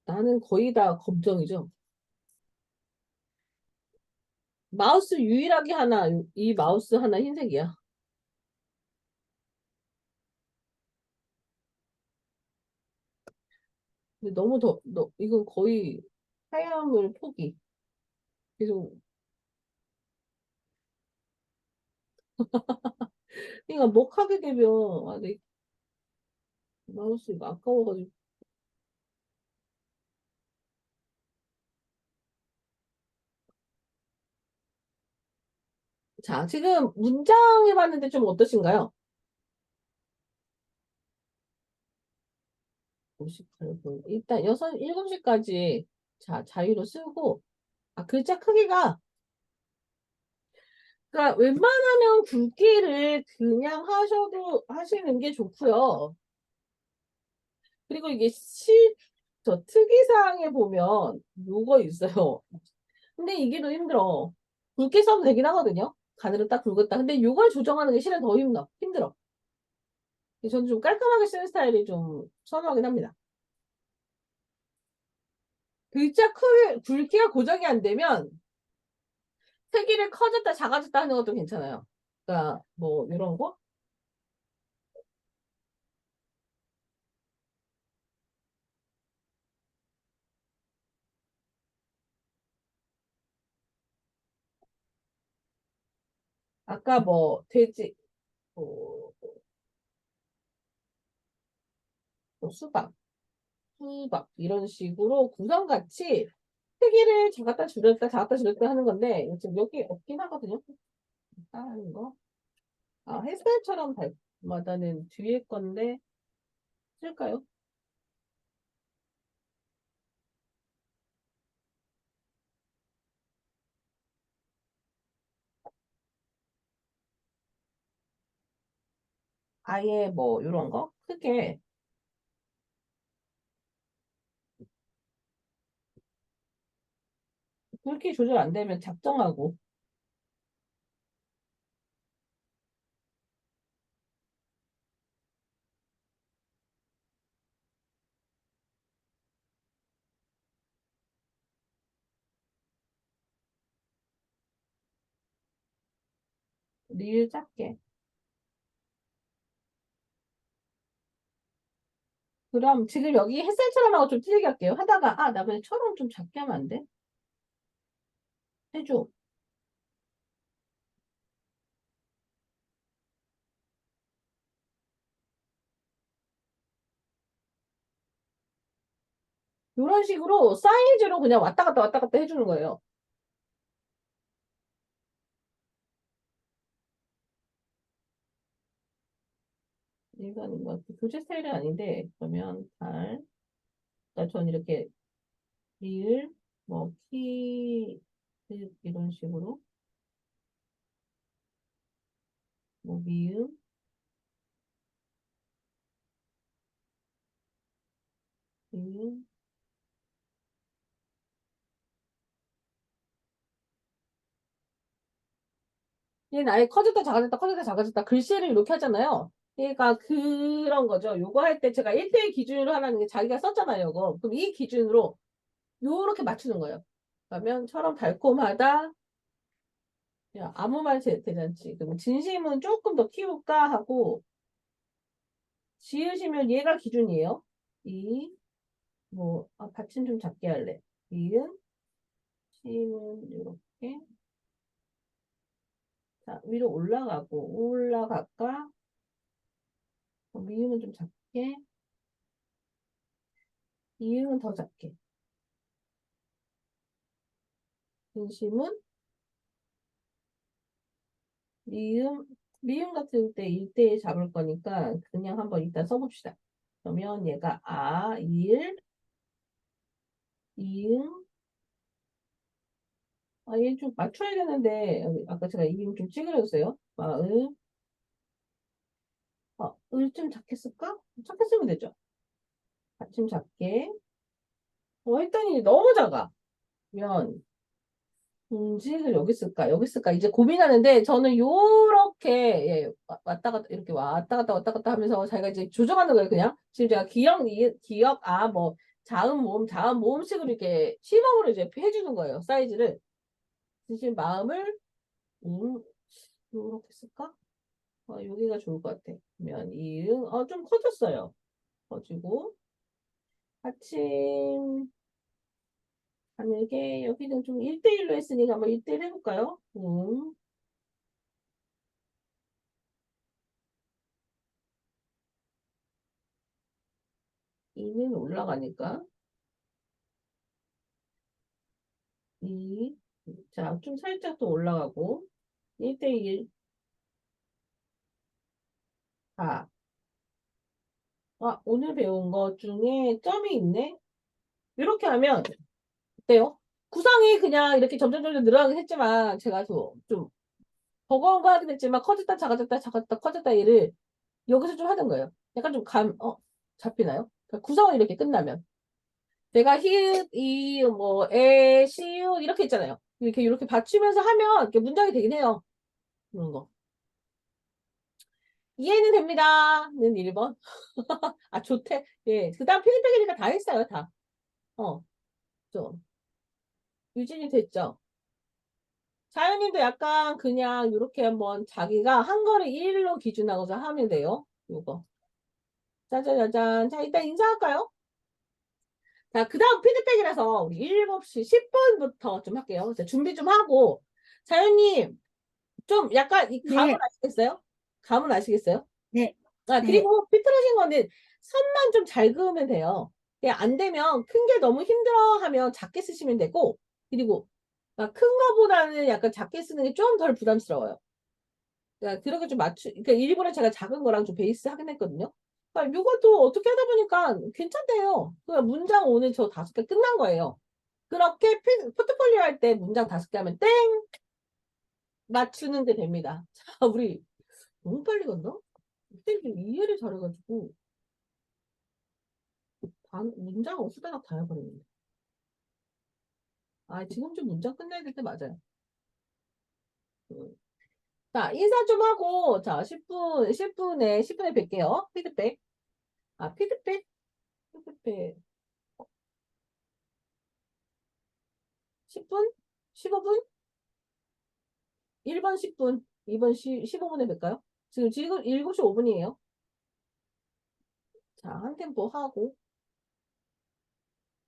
[SPEAKER 1] 나는 거의 다 검정이죠. 마우스 유일하게 하나, 이 마우스 하나 흰색이야. 근데 너무 이건 거의 하얀물 포기. 계속, 그러니까 뭐 하게 되면, 아, 내 마우스 이거 아까워가지고. 자, 지금 문장 해봤는데 좀 어떠신가요? 58분. 일단 7시까지 자유로 쓰고, 글자 크기가, 그러니까 웬만하면 굵기를 그냥 하시는 게 좋고요. 그리고 이게 저 특이사항에 보면 요거 있어요. 근데 이게 더 힘들어. 굵게 써도 되긴 하거든요. 가늘은 딱 굵었다. 근데 요걸 조정하는 게 실은 더 힘들어. 저는 좀 깔끔하게 쓰는 스타일이 좀 선호하긴 합니다. 굵기가 고정이 안 되면 크기를 커졌다 작아졌다 하는 것도 괜찮아요. 그러니까 뭐 이런 거? 아까 뭐 돼지, 뭐, 뭐 수박 이런 식으로 구성같이 크기를 작았다 줄였다 하는 건데 지금 여기 없긴 하거든요. 하는 거. 햇살처럼 달마다는 뒤에 건데 쓸까요? 아예 뭐 이런 거 크게 굵기 조절 안 되면 작정하고 릴 작게. 그럼 지금 여기 햇살처럼 하고 좀 틀리게 할게요. 하다가 나 그냥 처럼 좀 작게 하면 안 돼? 해줘. 이런 식으로 사이즈로 그냥 왔다 갔다 해주는 거예요. 이거 아닌 것 같아. 교재 스타일은 아닌데 그러면 그러니까 전 이렇게 리을 키 이런 식으로 뭐 미음 미음 얘는 아예 커졌다 작아졌다 글씨를 이렇게 하잖아요. 그러니까 그런 거죠. 요거 할 때 제가 1대1 기준으로 하라는 게 자기가 썼잖아요. 이거. 그럼 이 기준으로 요렇게 맞추는 거예요. 그러면 처럼 달콤하다. 야, 아무 말 대잔치. 그럼 진심은 조금 더 키울까 하고 지으시면 얘가 기준이에요. 받침 좀 작게 할래. 이은, 시은 이렇게. 자, 위로 올라갈까? 미음은 좀 작게, 이응은 더 작게. 진심은 미음, 미음 같은 때 일대에 잡을 거니까 그냥 한번 이따 써봅시다. 그러면 얘가 이응, 얘 좀 맞춰야겠는데, 아까 제가 이응 좀 찌그러졌어요. 을 좀 작게 쓸까? 작게 쓰면 되죠. 받침 작게. 했더니 너무 작아. 그러면 공직을 여기 쓸까? 여기 쓸까? 이제 고민하는데 저는 요렇게 예, 왔다 갔다 이렇게 왔다 갔다 하면서 자기가 이제 조정하는 거예요, 그냥. 지금 제가 기억 뭐 자음 모음식으로 이렇게 시범으로 이제 해주는 거예요, 사이즈를. 지금 마음을 요렇게 쓸까? 여기가 좋을 것 같아. 그러면 이응 좀 커졌어요. 커지고 받침 가늘게 여기는 좀 1대1로 했으니까 한번 1대1 해볼까요? 이는 올라가니까 이 자, 좀 살짝 더 올라가고 1대1 4 오늘 배운 것 중에 점이 있네. 이렇게 하면 어때요? 구성이 그냥 이렇게 점점 늘어나긴 했지만 제가 좀 버거운 거 하긴 했지만 커졌다 작아졌다 작아졌다 커졌다 얘를 여기서 좀 하는 거예요. 약간 좀 잡히나요? 그러니까 구성은 이렇게 끝나면 제가 히읗, 이, 시읒 이렇게 있잖아요. 이렇게 받치면서 하면 이렇게 문장이 되긴 해요. 이런 거. 이해는 됩니다.는 1번. 좋대. 예. 그 다음 피드백이니까 다 했어요, 다. 어, 좀. 유진이 됐죠? 자연님도 약간 그냥 이렇게 한번 자기가 한 거를 1로 기준하고서 하면 돼요. 요거. 짜자자잔. 자, 일단 인사할까요? 자, 그 다음 피드백이라서 우리 7시 10분부터 좀 할게요. 자, 준비 좀 하고. 자연님, 좀 약간 이 감은
[SPEAKER 2] 네,
[SPEAKER 1] 아시겠어요? 감은 아시겠어요?
[SPEAKER 2] 네, 네,
[SPEAKER 1] 그리고 삐뚤어진 거는 선만 좀 잘 그으면 돼요. 안 되면 큰 게 너무 힘들어 하면 작게 쓰시면 되고, 그리고 큰 거보다는 약간 작게 쓰는 게 좀 덜 부담스러워요. 그러니까 그렇게 좀 그러니까 일부러 제가 작은 거랑 좀 베이스 하긴 했거든요. 그러니까 이것도 어떻게 하다 보니까 괜찮대요. 그냥 문장 오늘 저 5개 끝난 거예요. 그렇게 포트폴리오 할 때 문장 5개 하면 땡! 맞추는 게 됩니다. 자, 우리 너무 빨리 갔나? 그때 좀 이해를 잘해가지고 문장 어수다가 다 해버렸는데. 지금 좀 문장 끝내야 될 때 맞아요. 음. 자, 인사 좀 하고, 자, 10분에 뵐게요. 피드백. 피드백? 피드백. 10분? 15분? 1번 10분, 2번 15분에 뵐까요? 지금 7시 5분이에요. 자, 한 템포 하고.